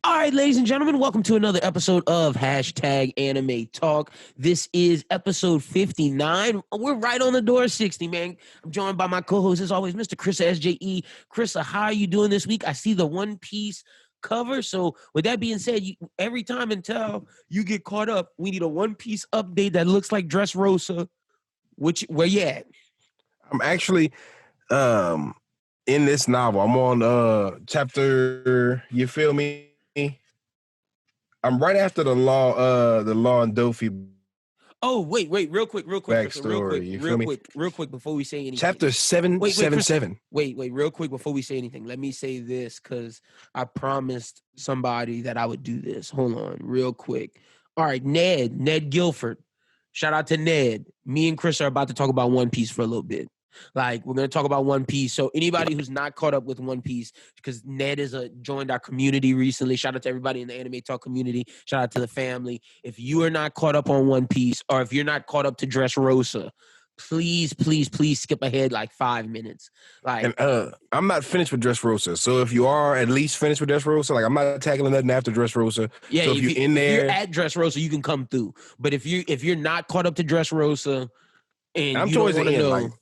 All right, ladies and gentlemen, welcome to another episode of Hashtag Anime Talk. This is episode 59. We're right on the door of 60, man. I'm joined by my co-host, as always, Mr. Krissa SJE. Krissa, how are you doing this week? I see the One Piece cover. So with that being said, every time until you get caught up, we need a One Piece update that looks like Dressrosa. Where you at? I'm actually in this novel. I'm on chapter, you feel me? I'm right after the law and Dofi. Oh, wait, real quick, Backstory, real quick, before we say anything. Chapter 777. Wait, real quick before we say anything. Let me say this because I promised somebody that I would do this. Hold on, real quick. All right, Ned Guilford. Shout out to Ned. Me and Chris are about to talk about One Piece for a little bit. Like, we're going to talk about One Piece. So anybody who's not caught up with One Piece, because Ned joined our community recently. Shout out to everybody in the Anime Talk community. Shout out to the family. If you are not caught up on One Piece, or if you're not caught up to Dressrosa, please skip ahead like 5 minutes. Like, and I'm not finished with Dressrosa. So if you are at least finished with Dressrosa, like I'm not tackling nothing after Dressrosa. Yeah, so if you're at Dressrosa, you can come through. But if you're not caught up to Dressrosa and I'm you towards don't the want to end, know,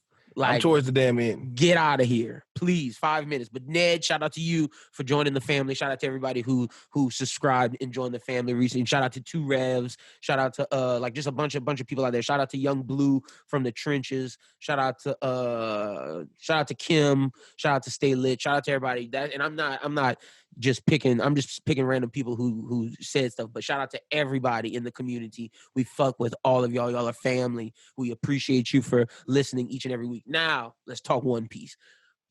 I'm towards the damn end. Get out of here, please. 5 minutes. But Ned, shout out to you for joining the family. Shout out to everybody who subscribed and joined the family recently. Shout out to Two Revs. Shout out to like just a bunch of people out there. Shout out to Young Blue from the trenches. Shout out to Kim. Shout out to Stay Lit. Shout out to everybody. I'm just picking random people who said stuff, but shout out to everybody in the community. We fuck with all of y'all. Y'all are family. We appreciate you for listening each and every week. Now, let's talk One Piece.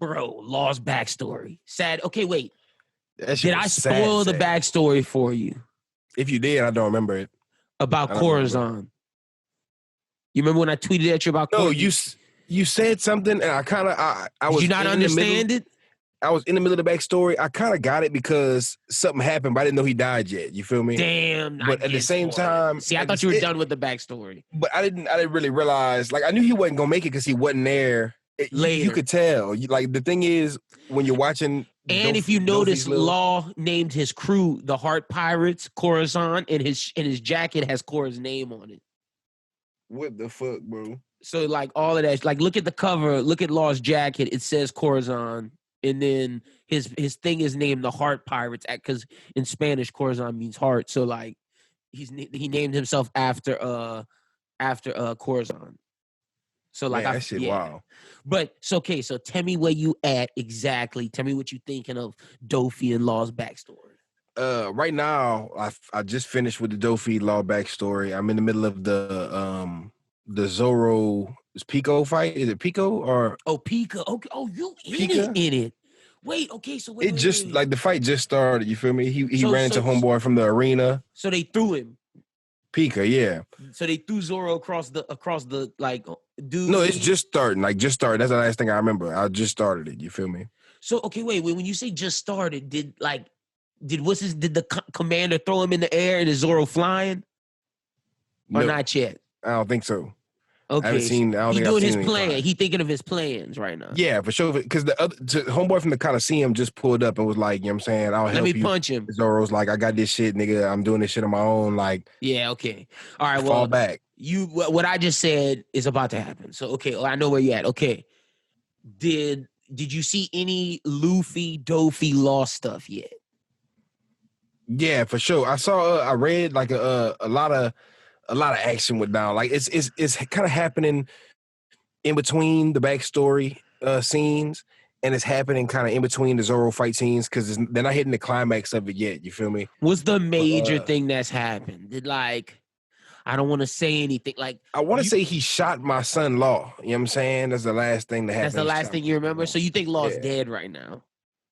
Bro, Law's backstory. Sad. Okay, wait. Did I spoil the backstory for you? If you did, I don't remember it. About Corazon. You remember when I tweeted at you about Corazon? No, you said something, and I was. Did you not understand it? I was in the middle of the backstory. I kind of got it because something happened, but I didn't know he died yet. You feel me? Damn. But at the same time, see, I thought you were done with the backstory. But I didn't really realize. Like, I knew he wasn't gonna make it because he wasn't there. Later, you could tell. Like, the thing is, when you're watching, and if you notice, Law named his crew the Heart Pirates, Corazon, and his jacket has Cora's name on it. What the fuck, bro? So like all of that, like look at the cover, look at Law's jacket. It says Corazon. And then his thing is named the Heart Pirates because in Spanish Corazon means heart. So like he named himself after Corazon. So like that shit, wow. But it's okay. So tell me where you at exactly. Tell me what you thinking of Dofi and Law's backstory. Right now I just finished with the Dofi Law backstory. I'm in the middle of the Zoro Pico fight. Is it Pico or Pico? Okay. Oh, you in it. Wait, okay, so wait. Like the fight just started, you feel me? He ran into homeboy from the arena. So they threw him. Pika, yeah. So they threw Zoro across the like dude. No, it's just starting. Like just started. That's the last thing I remember. I just started it, you feel me? So okay, wait, when you say just started, did the commander throw him in the air and is Zoro flying? Or not yet? I don't think so. Okay, he's doing his plan. He thinking of his plans right now. Yeah, for sure. Because the homeboy from the Coliseum just pulled up and was like, you know what I'm saying? I'll help you. Let me punch him. Zoro's like, I got this shit, nigga. I'm doing this shit on my own. Like, yeah, okay. All right, fall back. What I just said is about to happen. So, okay, I know where you're at. Okay. Did you see any Luffy, Dofi Law stuff yet? Yeah, for sure. I read like a lot of action went down. Like it's kind of happening in between the backstory scenes, and it's happening kind of in between the Zoro fight scenes because they're not hitting the climax of it yet. You feel me? What's the major thing that's happened? Did I don't want to say anything. Like I want to say he shot my son Law. You know what I'm saying? That's the last thing that happened. That's the last thing you remember. So you think Law's dead right now?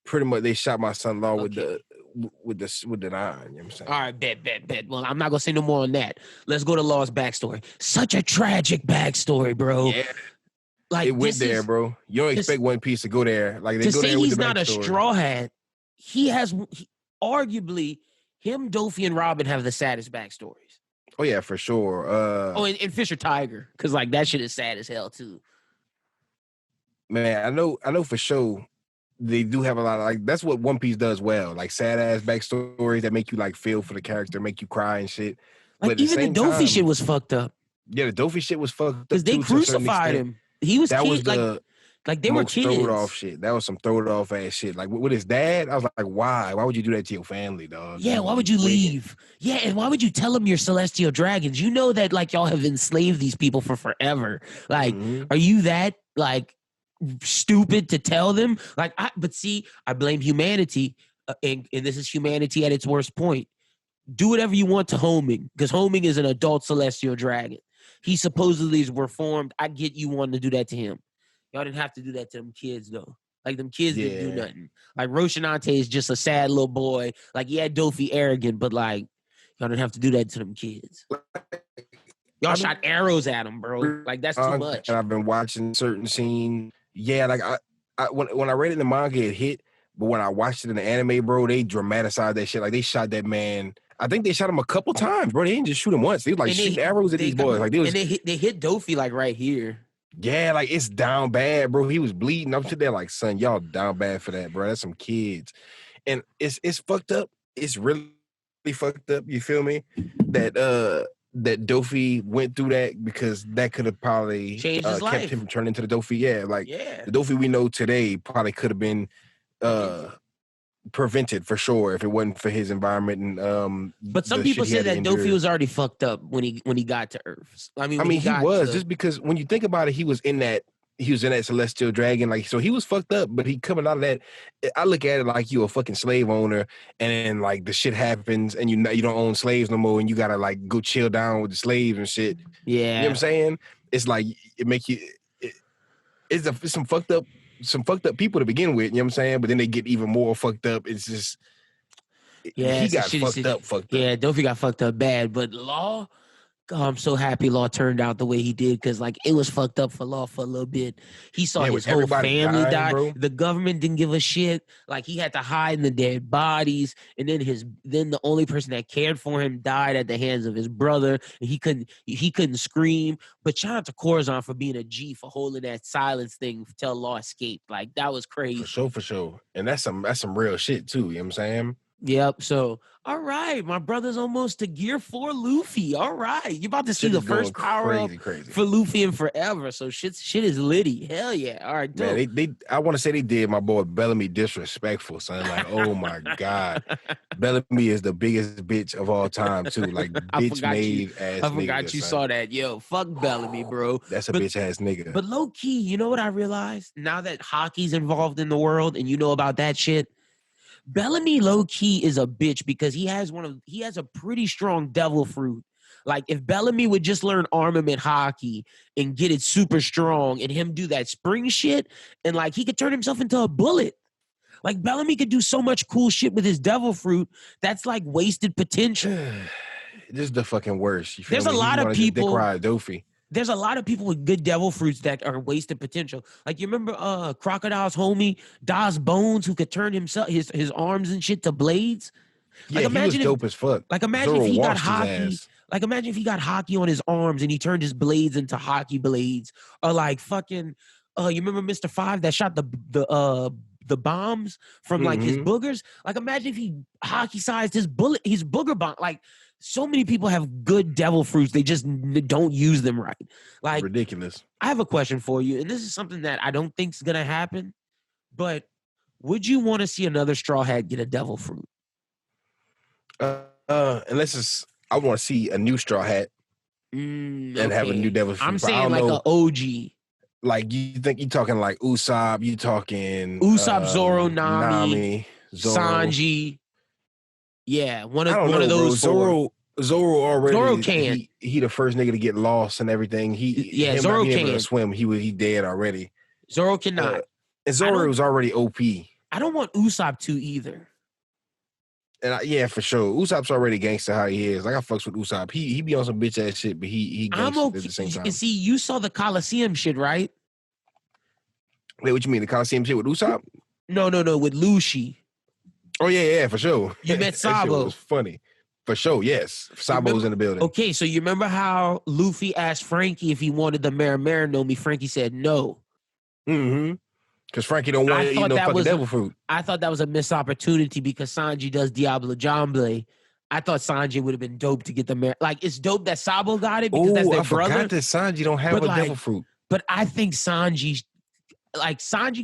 Pretty much, they shot my son Law with the 9. You know what I'm saying? All right, bet. Well, I'm not gonna say no more on that. Let's go to Law's backstory. Such a tragic backstory, bro. Yeah. Like it went there, bro. You don't expect One Piece to go there. Like they to go say there with he's the not a Straw Hat. Arguably, him, Dofi, and Robin have the saddest backstories. Oh yeah, for sure. And Fisher Tiger, because like that shit is sad as hell too. Man, I know for sure. they do have a lot of like that's what One Piece does well. Like sad ass backstories that make you like feel for the character, make you cry and shit. But Like at the even the same Dofi time, shit was fucked up yeah, the Dofi shit was fucked because up they too to a certain crucified extent. him. He was That was kid, the like they were most throwed off kids. shit. That was some throwed off ass shit. Like with his dad, I was like, why? Why would you do that to your family, dog? Yeah, why would you wicked. leave? Yeah, and why would you tell them you're celestial dragons? You know that like y'all have enslaved these people for forever. Like, are you that like stupid to tell them? Like, but see, I blame humanity, and this is humanity at its worst point. Do whatever you want to Homing, because Homing is an adult celestial dragon. He supposedly is reformed. I get you wanting to do that to him. Y'all didn't have to do that to them kids though. Like them kids didn't do nothing. Like Roshinante is just a sad little boy. Like yeah, Dofi arrogant, but like y'all didn't have to do that to them kids. Y'all shot arrows at him, bro. Like that's too much. And I've been watching certain scenes. Yeah, like when I read it in the manga, it hit. But when I watched it in the anime, bro, they dramatized that shit. Like they shot that man. I think they shot him a couple times, bro. They didn't just shoot him once. They was like shooting arrows at these boys. Like they hit Dofi like right here. Yeah, like it's down bad, bro. He was bleeding. I'm sitting there like, son, y'all down bad for that, bro. That's some kids, and it's fucked up. It's really fucked up. You feel me? That that Dofi went through that because that could have probably changed his life. Kept him turning into the Dofi. Yeah, like the Dofi we know today probably could have been prevented for sure if it wasn't for his environment and but some people said that Dofi was already fucked up when he got to Earth. I mean he was just because when you think about it, he was in that celestial dragon, like so he was fucked up, but he coming out of that. I look at it like you a fucking slave owner, and then like the shit happens, and you don't own slaves no more, and you gotta like go chill down with the slaves and shit. Yeah, you know what I'm saying? It's like it make you. It's some fucked up people to begin with, you know what I'm saying? But then they get even more fucked up. It's just he got fucked up. Yeah, Dofi got fucked up bad. But Law, God, I'm so happy Law turned out the way he did because like it was fucked up for Law for a little bit. He saw his whole family die. Bro. The government didn't give a shit. Like he had to hide in the dead bodies, and then the only person that cared for him died at the hands of his brother, and he couldn't scream. But shout out to Corazon for being a G for holding that silence thing till Law escaped. Like that was crazy. For sure. And that's some real shit too. You know what I'm saying? Yep. So, all right, my brother's almost to Gear 4 Luffy. All right, you about to see the first power up for Luffy in forever. So shit is litty. Hell yeah. All right, dope. Man, I want to say they did my boy Bellamy disrespectful, son. Like, oh my god, Bellamy is the biggest bitch of all time too. Like, bitch made ass. I forgot you saw that. Yo, fuck Bellamy, bro. That's a bitch ass nigga. But low key, you know what I realized now that hockey's involved in the world, and you know about that shit. Bellamy low key is a bitch because he has a pretty strong devil fruit. Like if Bellamy would just learn armament hockey and get it super strong and him do that spring shit and like he could turn himself into a bullet. Like Bellamy could do so much cool shit with his devil fruit. That's like wasted potential. This is the fucking worst. There's a lot of people. Dick ride Dofi. There's a lot of people with good devil fruits that are wasted potential. Like you remember Crocodile's homie, Das Bones, who could turn his arms and shit to blades? Yeah, like, he was dope as fuck. Like imagine if he got hockey. Like imagine if he got hockey on his arms and he turned his blades into hockey blades. Or like fucking you remember Mr. Five that shot the bombs from like his boogers? Like imagine if he hockey sized his booger bomb. Like so many people have good devil fruits. They just don't use them right. Like ridiculous. I have a question for you, and this is something that I don't think is gonna happen. But would you want to see another Straw Hat get a devil fruit? Unless I want to see a new Straw Hat and have a new devil fruit. I'm saying like an OG. Like you think you're talking like Usopp, you talking Usopp, Zoro, Nami, Sanji. Yeah, one of those. Zoro already. Zoro can't. He the first nigga to get lost and everything. Zoro can't able to swim. He dead already. Zoro cannot. And Zoro was already OP. I don't want Usopp to either. And yeah, for sure. Usopp's already gangster how he is. Like I fucks with Usopp. He be on some bitch ass shit, but he gangster at the same time. And see, you saw the Coliseum shit, right? Wait, what you mean? The Coliseum shit with Usopp? No, with Lucy. Oh yeah, for sure. You met Sabo. That shit was funny. For sure, yes. Sabo's in the building. Okay, so you remember how Luffy asked Frankie if he wanted the Mera no Mi? Frankie said no. Mm-hmm. Because Frankie don't want I to eat thought no that fucking was devil fruit. I thought that was a missed opportunity because Sanji does Diablo Jamble. I thought Sanji would have been dope to get the like. It's dope that Sabo got it because that's Oh, their I brother. forgot that Sanji don't have But a like, devil fruit. but I think Sanji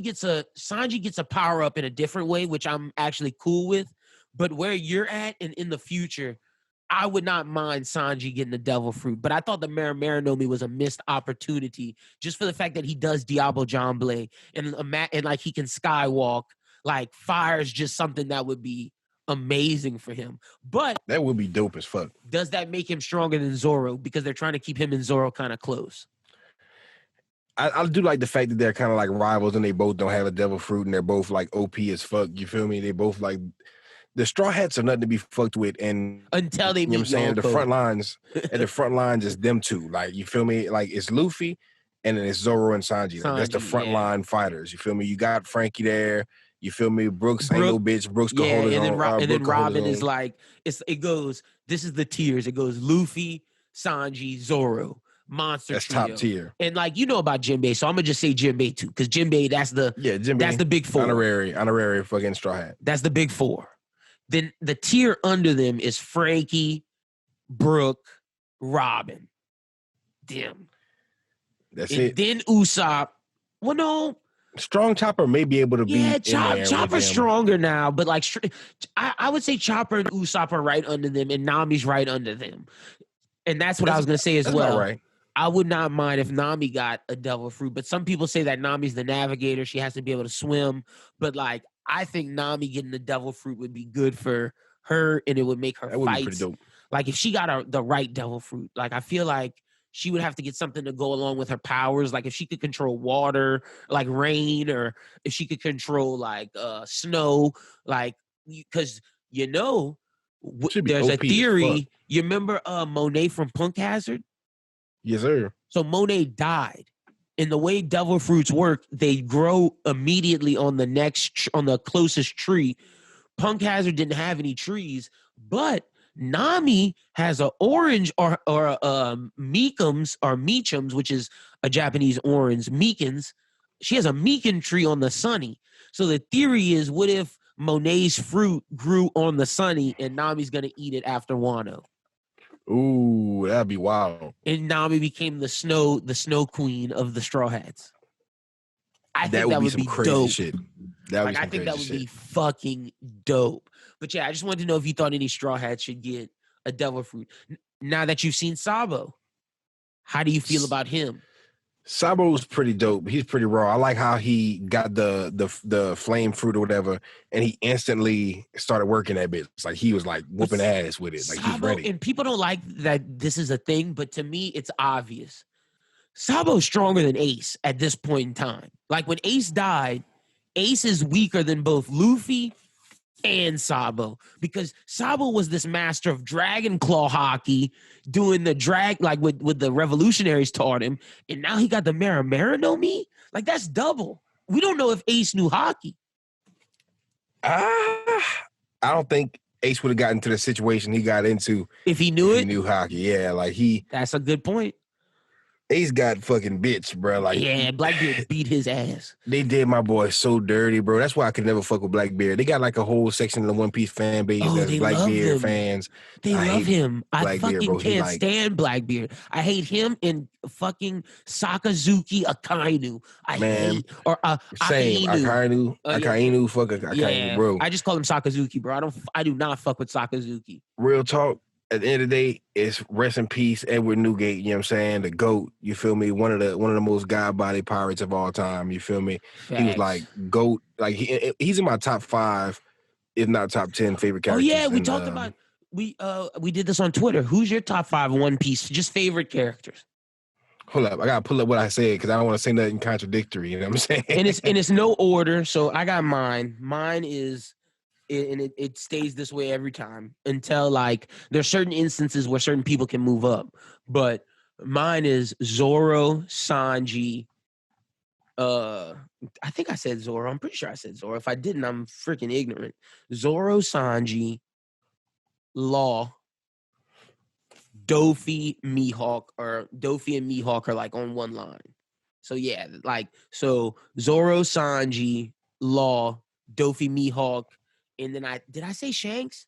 gets a power up in a different way, which I'm actually cool with. But where you're at and in the future, I would not mind Sanji getting the devil fruit. But I thought the Maranomi was a missed opportunity just for the fact that he does Diablo Jamble and like he can skywalk. Like fire is just something that would be amazing for him. But That would be dope as fuck. does that make him stronger than Zoro? Because they're trying to keep him and Zoro kind of close. I do like the fact that they're kind of like rivals and they both don't have a devil fruit and they're both like OP as fuck. You feel me? They both like the Straw Hats are nothing to be fucked with. And Until they you know what I'm meet saying? The Yonko. front lines, at the front lines is them two. Like, you feel me? Like it's Luffy and then it's Zoro and Sanji. Like, that's the Sanji, front yeah. line fighters. You feel me? You got Frankie there. You feel me? Brooks ain't no bitch. Brooks can hold his and then, own. and then Brooke can hold his Robin is own. like, it goes, this is the tiers. It goes Luffy, Sanji, Zoro, Monster That's Trio. top tier. And like, you know about Jinbei, so I'm gonna just say Jinbei too, because Jinbei, Jinbei, that's the big four. Honorary fucking Straw Hat. That's the big four. Then the tier under them is Frankie, Brooke, Robin. Damn. That's and it. Then Usopp. Well, no. Strong Chopper may be able to be. Yeah, in there Chopper's stronger now, but like I would say Chopper and Usopp are right under them, and Nami's right under them. And that's what I was gonna say as well. Right. I would not mind if Nami got a devil fruit, but some people say that Nami's the navigator. She has to be able to swim. But like, I think Nami getting the devil fruit would be good for her, and it would make her That would be fights. pretty dope. Like if she got the right devil fruit, like I feel like she would have to get something to go along with her powers. Like if she could control water, like rain, or if she could control like snow, like because there's a theory. You remember Monet from Punk Hazard? Yes, sir. So Monet died. And the way devil fruits work, they grow immediately on the closest tree. Punk Hazard didn't have any trees, but Nami has an orange or Meachums, which is a Japanese orange, Meekins. She has a Meekin tree on the Sunny. So the theory is, what if Monet's fruit grew on the Sunny and Nami's going to eat it after Wano? Ooh, that'd be wild. And Nami became the snow queen of the Straw Hats. I think that would be crazy dope. Shit. I think that would be fucking dope. But yeah, I just wanted to know if you thought any Straw Hats should get a devil fruit. Now that you've seen Sabo, how do you feel about him? Sabo's pretty dope. He's pretty raw. I like how he got the flame fruit or whatever, and he instantly started working that bitch. It's like he was like whooping ass with it. Like Sabo, he's ready. And people don't like that this is a thing, but to me, it's obvious. Sabo's stronger than Ace at this point in time. Like when Ace died, Ace is weaker than both Luffy and Sabo, because Sabo was this master of Dragon Claw hockey, doing the drag like with the revolutionaries taught him, and now he got the Maranomi. Like that's double. We don't know if Ace knew hockey. I don't think Ace would have gotten to the situation he got into if he knew it. He knew hockey, yeah. Like That's a good point. Ace got fucking bitch, bro. Like, yeah, Blackbeard beat his ass. They did my boy so dirty, bro. That's why I could never fuck with Blackbeard. They got like a whole section of the One Piece fan base that's Blackbeard fans. They love him. I fucking can't stand Blackbeard. I hate him and fucking Sakazuki Akainu. I hate same Akainu. Fuck Akainu, bro. I just call him Sakazuki, bro. I do not fuck with Sakazuki. Real talk. At the end of the day, it's rest in peace, Edward Newgate. You know what I'm saying? The GOAT. You feel me? One of the most god body pirates of all time. You feel me? Facts. He was like GOAT. Like he's in my top 5, if not top 10 favorite characters. Oh yeah, we talked about we did this on Twitter. Who's your top 5 One Piece just favorite characters? Hold up, I gotta pull up what I said because I don't want to say nothing contradictory. You know what I'm saying? And it's no order, so I got mine. Mine is. And it stays this way every time until like there's certain instances where certain people can move up. But mine is Zoro, Sanji. I think I said Zoro. I'm pretty sure I said Zoro. If I didn't, I'm freaking ignorant. Zoro, Sanji, Law, Doffy, Mihawk, or Doffy and Mihawk are like on one line. So yeah, like so Zoro, Sanji, Law, Dofi, Mihawk, and then I say Shanks?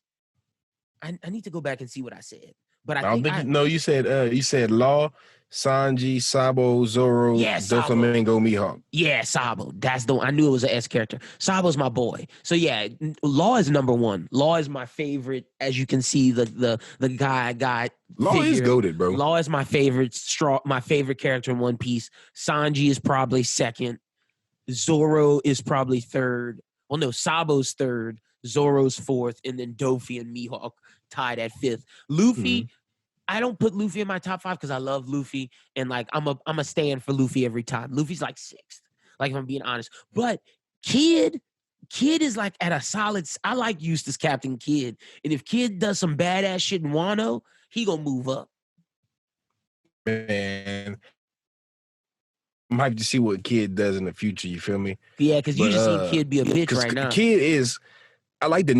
I need to go back and see what I said. But I I don't think think you said Law, Sanji, Sabo, Zoro, yeah, Sabo. Doflamingo, Mihawk. Yeah, Sabo. That's the one. I knew it was an S character. Sabo's my boy. So yeah, Law is number one. Law is my favorite. As you can see, the guy got Law is figure. goated, bro. Law is my favorite my favorite character in One Piece. Sanji is probably second. Zoro is probably third. Well, no, Sabo's third. Zoro's fourth, and then Dofi and Mihawk tied at fifth. Luffy, I don't put Luffy in my top five because I love Luffy, and like I'm a stand for Luffy every time. Luffy's like sixth, like if I'm being honest. But Kid is like at a solid. I like Eustace Captain Kid, and if Kid does some badass shit in Wano, he gonna move up. Man, I'm hyped to see what Kid does in the future. You feel me? Yeah, because you just seen Kid be a bitch right now. Kid is. I like the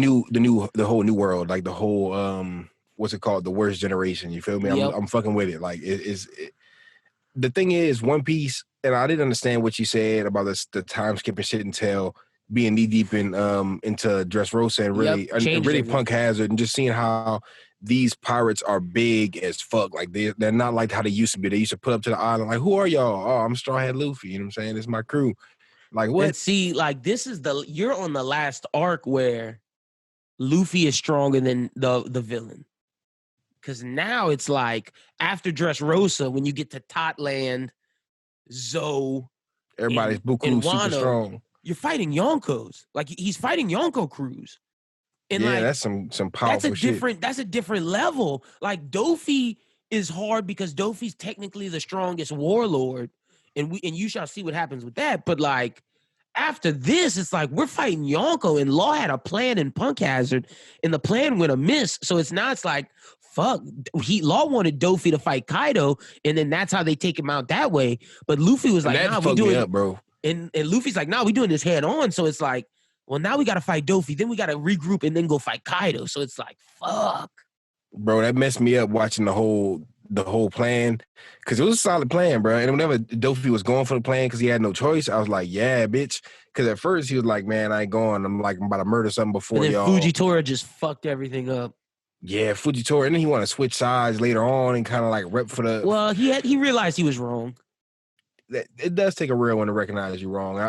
whole new world, like the whole what's it called, the worst generation. You feel me? Yep. I'm fucking with it. Like the thing is, One Piece, and I didn't understand what you said about the time skipping shit until being knee deep in into Dressrosa and really Punk Hazard, and just seeing how these pirates are big as fuck. Like they're not like how they used to be. They used to put up to the island like, who are y'all? Oh, I'm Straw Hat Luffy. You know what I'm saying? It's my crew. Like what? And see, like this is you're on the last arc where Luffy is stronger than the villain. Because now it's like after Dressrosa, when you get to Totland, Zoe, everybody's Buku super strong. You're fighting Yonkos. Like he's fighting Yonko crews. And yeah, like that's some powerful shit. That's a different level. Like Dofi is hard because Dofi's technically the strongest warlord. And you shall see what happens with that. But like after this, it's like we're fighting Yonko, and Law had a plan in Punk Hazard, and the plan went amiss. So it's like, fuck. Law wanted Dofi to fight Kaido, and then that's how they take him out that way. But Luffy was like, nah, we doing up, bro. And Luffy's like, nah, we doing this head on. So it's like, well, now we gotta fight Dofi, then we gotta regroup and then go fight Kaido. So it's like, fuck. Bro, that messed me up watching the whole plan, because it was a solid plan, bro. And whenever Dofi was going for the plan because he had no choice, I was like, yeah, bitch. Because at first he was like, man, I ain't going. I'm about to murder something before y'all. Fujitora just fucked everything up. Yeah, Fujitora, and then he wanted to switch sides later on and kind of like rep for the. Well, he realized he was wrong. It does take a real one to recognize you wrong.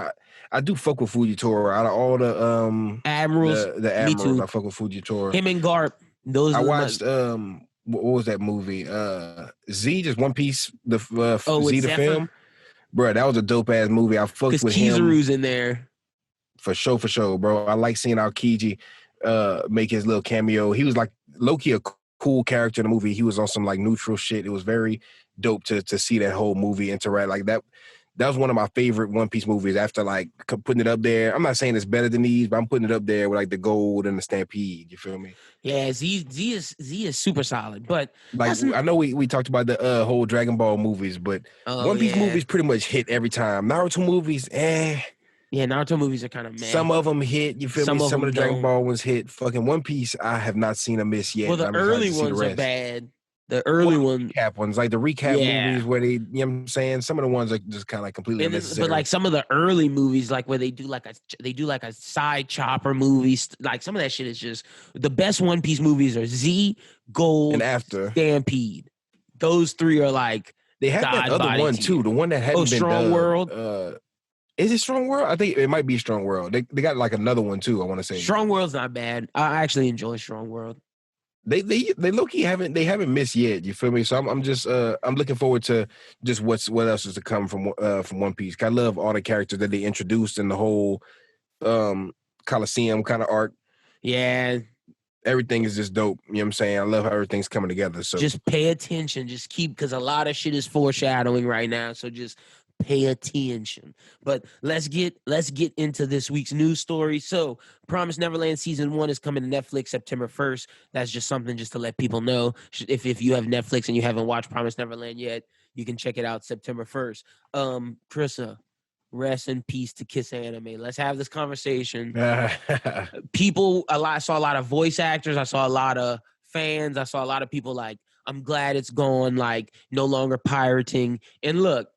I do fuck with Fujitora. Out of all the admirals, the admirals, I fuck with Fujitora. Him and Garp. Those I watched what was that movie? Z, just One Piece, the Z the film. Bro, that was a dope ass movie. I fucked with him. Kizaru's in there. For sure, bro. I like seeing Aokiji make his little cameo. He was like low-key a cool character in the movie. He was on some like neutral shit. It was very dope to see that whole movie interact like that. That was one of my favorite One Piece movies after like putting it up there. I'm not saying it's better than these, but I'm putting it up there with like the Gold and the Stampede. You feel me? Yeah, Z is super solid. But like I know we talked about the whole Dragon Ball movies, but One Piece movies pretty much hit every time. Naruto movies, Yeah, Naruto movies are kind of mad. Some of them hit, you feel me? Some of the Dragon Ball ones hit. Fucking One Piece, I have not seen a miss yet. Well, the early ones are bad. The early recap ones, like the recap movies where they, you know what I'm saying? Some of the ones are just kind of like completely unnecessary. But like some of the early movies, like where they do like a side chopper movies, like some of that shit is just the best One Piece movies are Z, Gold, and after Stampede. Those three are like they had that other one too, the one that hadn't been Strong done. World. Is it Strong World? I think it might be Strong World. They got like another one too. I want to say Strong World's not bad. I actually enjoy Strong World. They low-key haven't missed yet. You feel me? So I'm just I'm looking forward to just what else is to come from One Piece. I love all the characters that they introduced in the whole Coliseum kind of arc. Yeah. Everything is just dope. You know what I'm saying? I love how everything's coming together. So just pay attention. Just because a lot of shit is foreshadowing right now. So just pay attention. But let's get into this week's news story. So Promised Neverland season 1 is coming to Netflix September 1st. That's just something just to let people know. If you have Netflix and you haven't watched Promised Neverland yet, you can check it out September 1st. Trissa, rest in peace to Kiss Anime. Let's have this conversation. People, I saw a lot of voice actors. I saw a lot of fans. I saw a lot of people like, I'm glad it's gone, like no longer pirating. And look,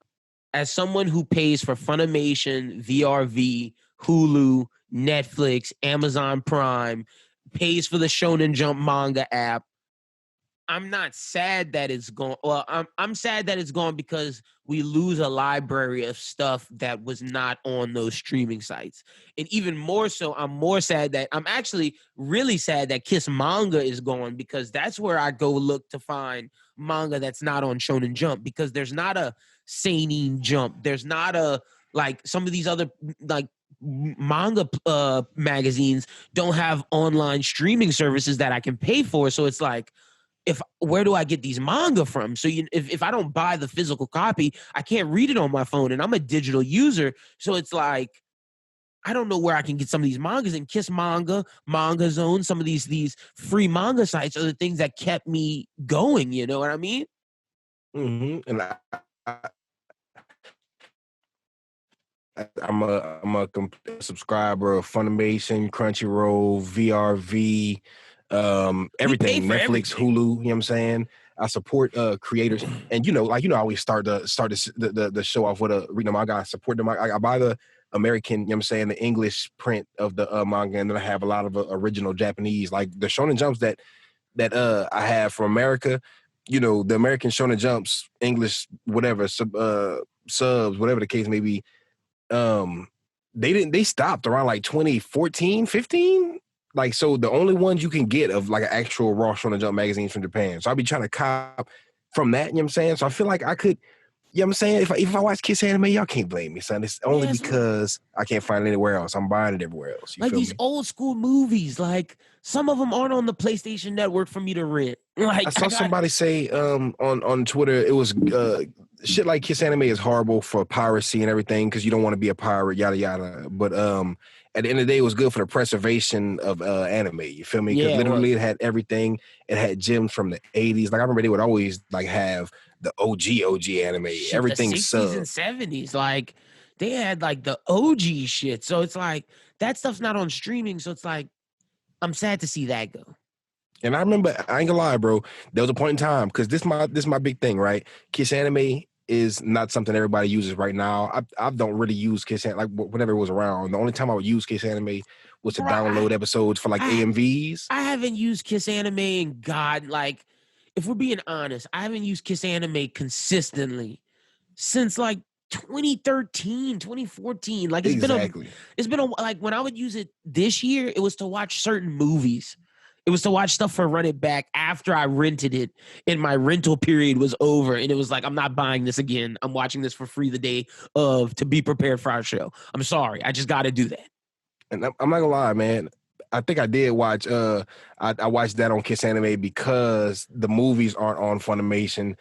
as someone who pays for Funimation, VRV, Hulu, Netflix, Amazon Prime, pays for the Shonen Jump manga app, I'm not sad that it's gone. Well, I'm sad that it's gone because we lose a library of stuff that was not on those streaming sites. And even more so, I'm more sad that I'm actually really sad that Kiss Manga is gone, because that's where I go look to find manga that's not on Shonen Jump, because there's not a Seinen Jump. There's not a, like, some of these other like manga magazines don't have online streaming services that I can pay for. So it's like, where do I get these manga from? So if I don't buy the physical copy, I can't read it on my phone, and I'm a digital user. So it's like, I don't know where I can get some of these mangas. And Kiss Manga, Manga Zone, some of these free manga sites are the things that kept me going. You know what I mean? And I'm a subscriber of Funimation, Crunchyroll, VRV, everything, Netflix, everything. Hulu. You know what I'm saying? I support creators, and I always start the show off with a reading a manga. I support them. I buy the American, you know what I'm saying, the English print of the manga, and then I have a lot of original Japanese, like the Shonen Jumps that I have from America. The American Shonen Jumps, English, whatever, subs, whatever the case may be. They stopped around like 2014, 15. Like, so the only ones you can get of like an actual raw Shonen Jump magazines from Japan. So I'll be trying to cop from that, you know what I'm saying? So I feel like I could, you know what I'm saying? If I watch Kiss Anime, y'all can't blame me, son. It's only because I can't find it anywhere else. I'm buying it everywhere else. Like these old school movies, like some of them aren't on the PlayStation Network for me to rent. Like, I saw somebody say on Twitter, it was shit like Kiss Anime is horrible for piracy and everything because you don't want to be a pirate, yada yada. But at the end of the day, it was good for the preservation of anime. You feel me? Because literally it had everything. It had gems from the 80s. Like I remember they would always like have the OG anime. Shit, everything the 60s and 70s. Like they had like the OG shit. So it's like that stuff's not on streaming. So it's like I'm sad to see that go. And I remember, I ain't gonna lie, bro. There was a point in time because this my big thing, right? Kiss Anime is not something everybody uses right now. I don't really use Kiss Anime, like whenever it was around. The only time I would use Kiss Anime was to download episodes for like AMVs. I haven't used Kiss Anime in God, like, if we're being honest, I haven't used Kiss Anime consistently since like 2013, 2014. Like it's been a like when I would use it this year, it was to watch certain movies. It was to watch stuff for Run It Back after I rented it and my rental period was over. And it was like, I'm not buying this again. I'm watching this for free the day of to be prepared for our show. I'm sorry. I just got to do that. And I'm not gonna lie, man. I think I did watch, I watched that on Kiss Anime because the movies aren't on Funimation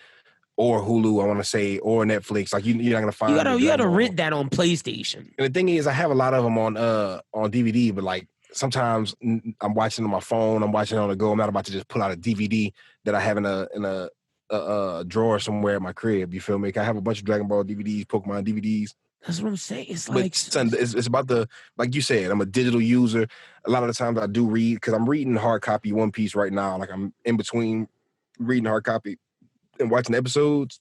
or Hulu, I want to say, or Netflix. Like you're not gonna find. You gotta rent that on PlayStation. And the thing is, I have a lot of them on DVD, but like, sometimes I'm watching on my phone. I'm watching on the go. I'm not about to just pull out a DVD that I have in a drawer somewhere at my crib. You feel me? I have a bunch of Dragon Ball DVDs, Pokemon DVDs. That's what I'm saying. It's like, son, it's about the, like you said, I'm a digital user. A lot of the times I do read because I'm reading hard copy One Piece right now. Like I'm in between reading hard copy and watching episodes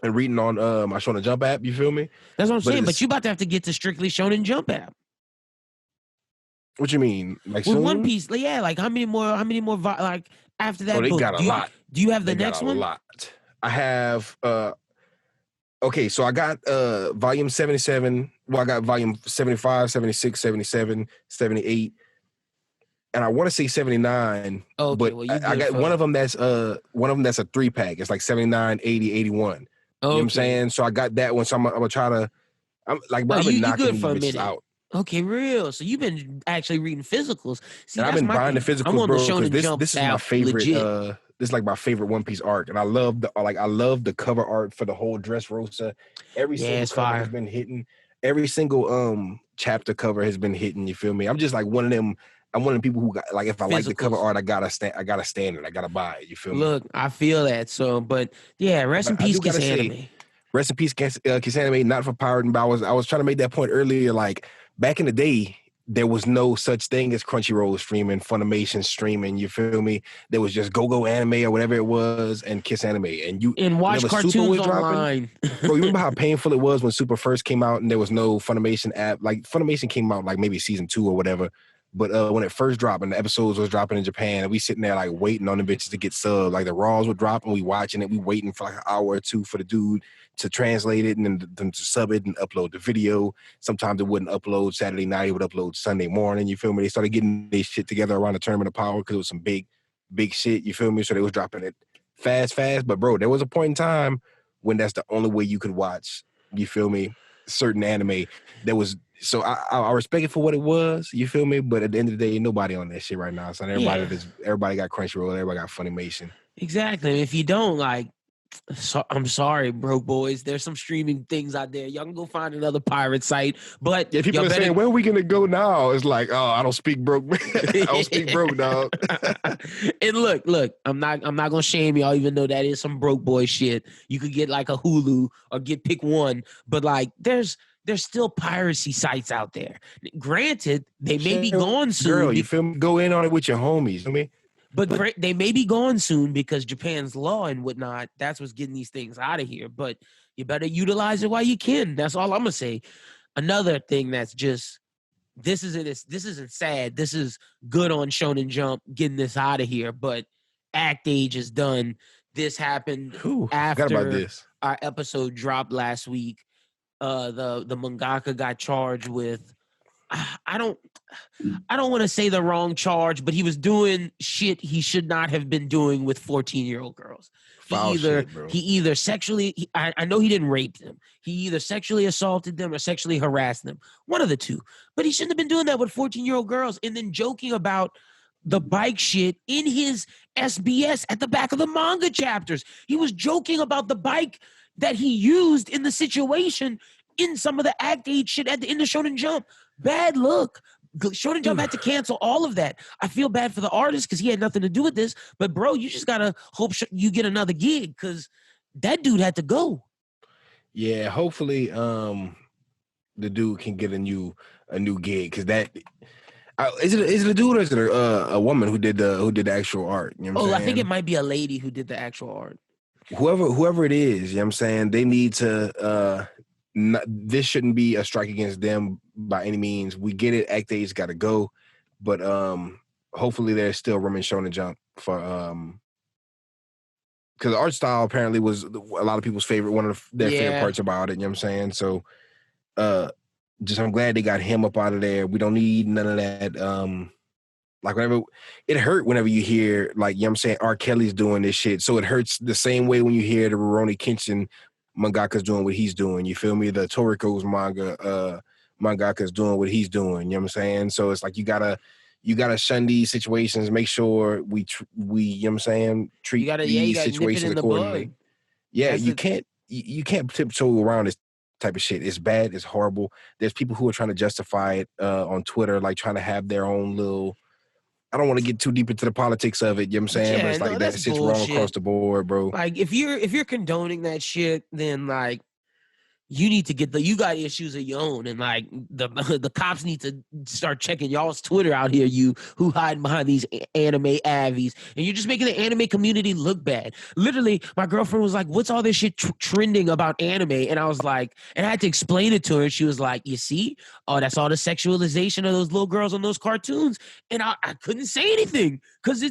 and reading on my Shonen Jump app. You feel me? That's what I'm saying. But you about to have to get to strictly Shonen Jump app. What you mean? Like with One Piece? Yeah, like how many more? Like after that? Oh, they got a lot. Do you have the next one? A lot. I have. Okay, so I got volume 77. Well, I got volume 75, 76, 77, 78, and I want to say 79. Okay, but well, I got one of them that's a 3-pack. It's like 79, 80, 81. Okay. You know what I'm saying? So I got that one. So I'm gonna try to. I'm like, bro, I've been knocking these out. Okay, real. So you've been actually reading physicals. See, I've been buying the physicals, bro. Because this is my favorite. This is like my favorite One Piece arc, and I love the cover art for the whole Dressrosa. Every single cover has been hitting. Every single chapter cover has been hitting. You feel me? I'm just like one of them. I'm one of the people who got, like, if I like the cover art, I gotta stand it. I gotta buy it. You feel me? Look, I feel that. So, but yeah, rest in peace, Kiss Anime. Rest in peace, Kiss Anime. Not for pirating, but I was trying to make that point earlier. Like back in the day, there was no such thing as Crunchyroll streaming, Funimation streaming. You feel me? There was just Go Anime or whatever it was, and Kiss Anime. And And watch whenever Super cartoons was dropping, online. bro, you remember how painful it was when Super first came out and there was no Funimation app? Like Funimation came out like maybe season 2 or whatever. But when it first dropped and the episodes was dropping in Japan, and we sitting there like waiting on the bitches to get subbed. Like the Raws would drop and we watching it. We waiting for like an hour or two for the dude to translate it and then them to sub it and upload the video. Sometimes it wouldn't upload Saturday night. It would upload Sunday morning. You feel me? They started getting their shit together around the Tournament of Power because it was some big shit. You feel me? So they was dropping it fast. But bro, there was a point in time when that's the only way you could watch, you feel me, certain anime. There was, so I respect it for what it was, you feel me? But at the end of the day, nobody on that shit right now. So everybody got Crunchyroll, everybody got Funimation. Exactly. If you don't, like, I'm sorry, broke boys. There's some streaming things out there. Y'all can go find another pirate site. But yeah, people are saying, where are we gonna go now? It's like, oh, I don't speak broke. I don't speak broke, dog. And look, I'm not gonna shame y'all, even though that is some broke boy shit. You could get like a Hulu or pick one, but like there's still piracy sites out there. Granted, they may be gone soon. Girl, you feel me? Go in on it with your homies. You feel me? But they may be gone soon because Japan's law and whatnot, that's what's getting these things out of here. But you better utilize it while you can. That's all I'm going to say. Another thing that's just, this isn't sad. This is good on Shonen Jump getting this out of here. But Act Age is done. This happened after our episode dropped last week. The mangaka got charged with, I don't want to say the wrong charge, but he was doing shit he should not have been doing with 14-year-old girls. He either sexually, I know he didn't rape them. He either sexually assaulted them or sexually harassed them. One of the two. But he shouldn't have been doing that with 14-year-old girls and then joking about the bike shit in his SBS at the back of the manga chapters. He was joking about the bike that he used in the situation in some of the Act Age shit at the end of Shonen Jump. Bad look. Shonen Jump had to cancel all of that. I feel bad for the artist because he had nothing to do with this. But bro, you just gotta hope you get another gig because that dude had to go. Yeah, hopefully, the dude can get a new gig because that. Is it a dude or is it a woman who did the actual art? You know what I'm saying? I think it might be a lady who did the actual art. Whoever it is, you know what I'm saying? They need to. This shouldn't be a strike against them by any means. We get it. Act Age got to go, but hopefully there's still room in Shonen Jump for because the art style apparently was a lot of people's favorite, one of their favorite parts about it. You know what I'm saying? So, I'm glad they got him up out of there. We don't need none of that. Like whenever it hurt whenever you hear like, you know what I'm saying, R. Kelly's doing this shit. So it hurts the same way when you hear the Rurouni Kenshin mangaka's doing what he's doing. You feel me? The Toriko's mangaka's doing what he's doing. You know what I'm saying? So it's like you gotta shun these situations. Make sure we you know what I'm saying, treat these situations accordingly. Yeah, you can't tiptoe around this type of shit. It's bad. It's horrible. There's people who are trying to justify it on Twitter, like trying to have their own little. I don't want to get too deep into the politics of it, you know what I'm saying? But it's like that shit's wrong across the board, bro. Like if you're condoning that shit, then like you need to you got issues of your own, and like the cops need to start checking y'all's Twitter out here, you who hiding behind these anime avies, and you're just making the anime community look bad. Literally, my girlfriend was like, what's all this shit trending about anime? And I was like, and I had to explain it to her, and she was like, you see? Oh, that's all the sexualization of those little girls on those cartoons. And I couldn't say anything because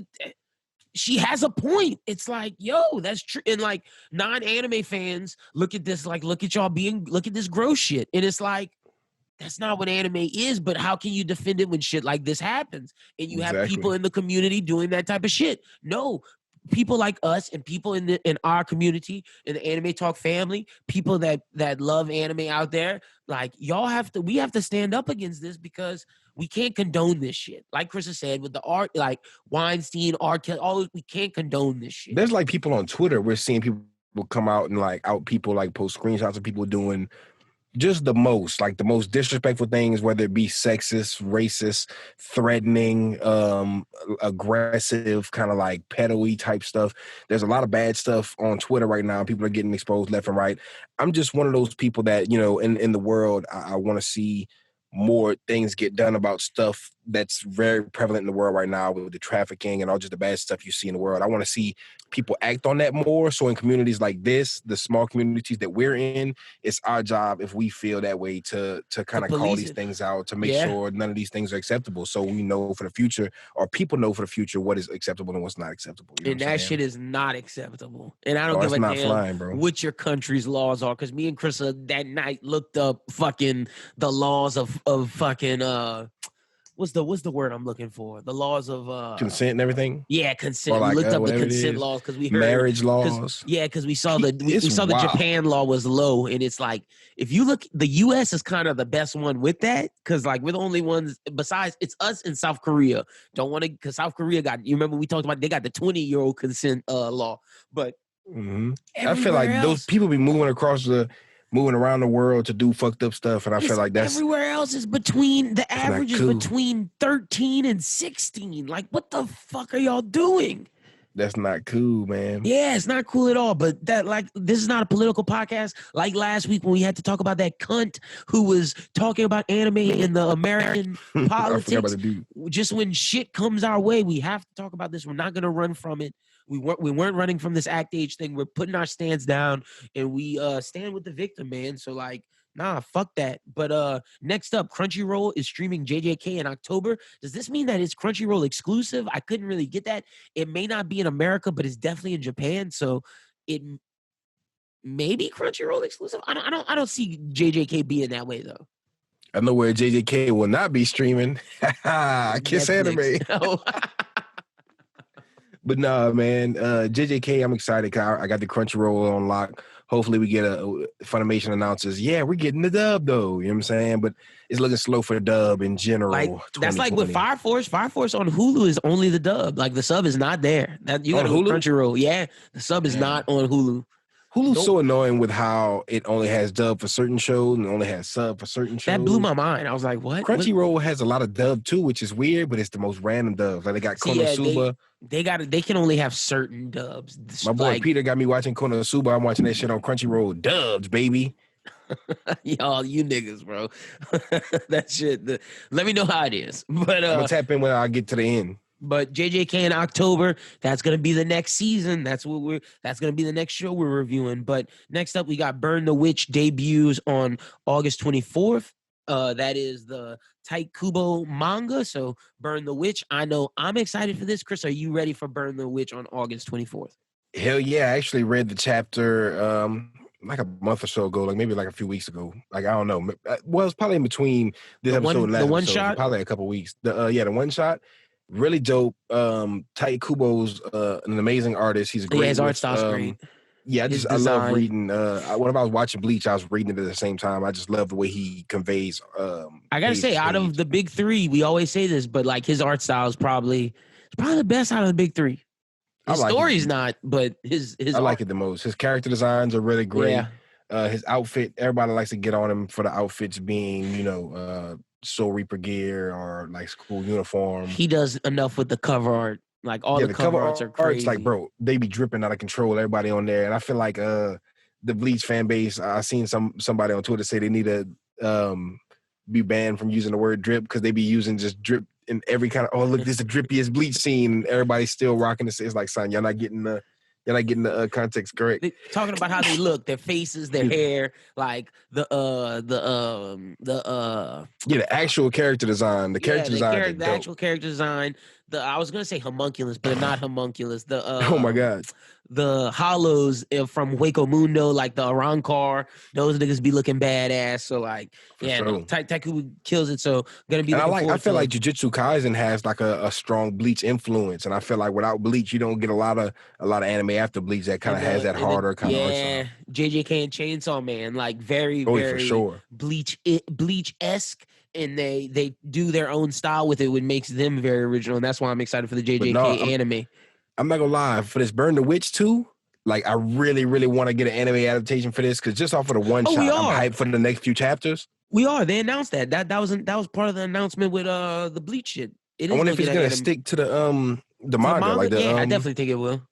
she has a point. It's like, yo, that's true. And like non-anime fans look at this, like, look at this gross shit. And it's like, that's not what anime is, but how can you defend it when shit like this happens? And you have people in the community doing that type of shit. No, people like us and people in our community, in the Anime Talk family, people that love anime out there, like we have to stand up against this because we can't condone this shit. Like Chris has said, with the art, like Weinstein, R. Kelly, we can't condone this shit. There's like people on Twitter, we're seeing people come out and like out people like post screenshots of people doing just the most disrespectful things, whether it be sexist, racist, threatening, aggressive, kind of like pedo-y type stuff. There's a lot of bad stuff on Twitter right now. People are getting exposed left and right. I'm just one of those people that, you know, in the world, I want to see more things get done about stuff that's very prevalent in the world right now with the trafficking and all just the bad stuff you see in the world. I want to see people act on that more. So in communities like this, the small communities that we're in, it's our job, if we feel that way, to kind of call these things out, to make sure none of these things are acceptable. So we know for the future, or people know for the future, what is acceptable and what's not acceptable. You know and that shit is not acceptable. And I don't give a damn what your country's laws are. Because me and Chris that night looked up fucking the laws of fucking what's the word I'm looking for? The laws of consent and everything. Yeah, consent. Like, we looked up the consent laws because we heard marriage laws. Yeah, because we saw we saw the Japan law was low, and it's like if you look, the U.S. is kind of the best one with that because like we're the only ones. Besides, it's us and South Korea. Don't want to because South Korea got. You remember we talked about they got the 20-year-old consent law, but I feel like those people be moving around the world to do fucked up stuff, and I feel like that's everywhere else is between the average is between 13 and 16. Like, what the fuck are y'all doing? That's not cool, man. Yeah, it's not cool at all. But that, like, this is not a political podcast. Like last week when we had to talk about that cunt who was talking about anime in the American politics. I forgot about the dude. Just when shit comes our way, we have to talk about this. We're not gonna run from it. We weren't running from this Act Age thing. We're putting our stands down, and we stand with the victim, man. So like, nah, fuck that. But next up, Crunchyroll is streaming JJK in October. Does this mean that it's Crunchyroll exclusive? I couldn't really get that. It may not be in America, but it's definitely in Japan. So it may be Crunchyroll exclusive. I don't see JJK being that way though. I know where JJK will not be streaming. Kiss Anime. No. But nah, man, JJK, I'm excited because I got the Crunchyroll on lock. Hopefully we get a Funimation announces, yeah, we're getting the dub though. You know what I'm saying? But it's looking slow for the dub in general. Like, that's like with Fire Force. Fire Force on Hulu is only the dub. Like the sub is not there. That you got on Crunchyroll. Yeah, the sub is not on Hulu. Hulu's so annoying with how it only has dub for certain shows and only has sub for certain shows. That blew my mind. I was like, what? Crunchyroll has a lot of dub too, which is weird, but it's the most random dubs. Like they got Konosuba. They can only have certain dubs. My boy Peter got me watching Konosuba. I'm watching that shit on Crunchyroll. Dubs, baby. Y'all, you niggas, bro. That shit. Let me know how it is. But I'm gonna tap in when I get to the end. But JJK in October, that's gonna be the next season. That's gonna be the next show we're reviewing. But next up, we got Burn the Witch debuts on August 24th. That is the Tite Kubo manga. So Burn the Witch. I know I'm excited for this. Chris, are you ready for Burn the Witch on August 24th? Hell yeah! I actually read the chapter like a month or so ago, like maybe like a few weeks ago. Like I don't know. Well, it's probably in between this episode and last one episode. shot. Probably a couple weeks. The one shot. Really dope. Tite Kubo's an amazing artist. He's a great. Yeah, his art style's great. Yeah, I love reading. Whenever I was watching Bleach, I was reading it at the same time. I just love the way he conveys. I gotta say, out of the big three, we always say this, but like his art style is probably the best out of the big three. His story's not, but his I like it the most. His character designs are really great. Yeah. His outfit, everybody likes to get on him for the outfits being, Soul Reaper gear or like school uniform. He does enough with the cover art. Like all the cover arts are crazy. Art's like, bro, they be dripping out of control. Everybody on there, and I feel like the Bleach fan base. I seen somebody on Twitter say they need to be banned from using the word drip because they be using just drip in every kind of. Oh, look, this is the drippiest Bleach scene. And everybody's still rocking it. It's like, son, you're not getting the context correct. Talking about how they look, their faces, their hair, like the actual character design. The actual character design. I was gonna say homunculus, but not homunculus. Oh my god. The hollows from Hueco Mundo, like the Arankar, those niggas be looking badass. So like, Taiku kills it. So gonna be. And I feel like Jujutsu Kaisen has like a strong Bleach influence, and I feel like without Bleach, you don't get a lot of anime after Bleach that kind of has that harder kind of. Yeah, JJK and Chainsaw Man, like very for sure. Bleach-esque. And they do their own style with it, which makes them very original. And that's why I'm excited for the JJK anime. I'm not gonna lie, for this Burn the Witch 2, like I really, really want to get an anime adaptation for this because just off of the one shot, I'm hyped for the next few chapters. We are. They announced that. That was part of the announcement with the Bleach shit. I wonder if it's gonna stick to the manga. Like I definitely think it will.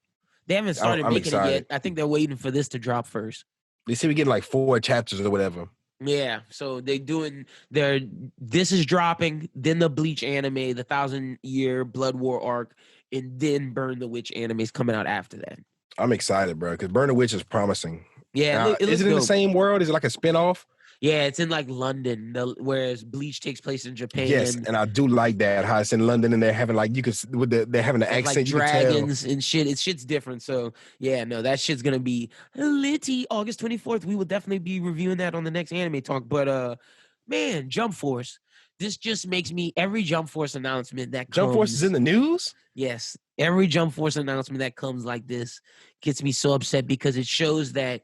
They haven't started making it yet. I think they're waiting for this to drop first. They say we get like 4 chapters or whatever. Yeah, so this is dropping, then the Bleach anime, the 1,000-year Blood War arc, and then Burn the Witch anime is coming out after that. I'm excited, bro, because Burn the Witch is promising. Yeah, it Is looks it in the dope. same world? Is it like a spinoff? Yeah, it's in like London, whereas Bleach takes place in Japan. Yes, and I do like that how it's in London and they're having like they're having the accent, like you can tell. dragons and shit. Shit's different. So yeah, no, that shit's gonna be litty. August 24th. We will definitely be reviewing that on the next anime talk. But man, Jump Force. This just makes me every Jump Force announcement that Jump Force is in the news? Yes, every Jump Force announcement that comes like this gets me so upset because it shows that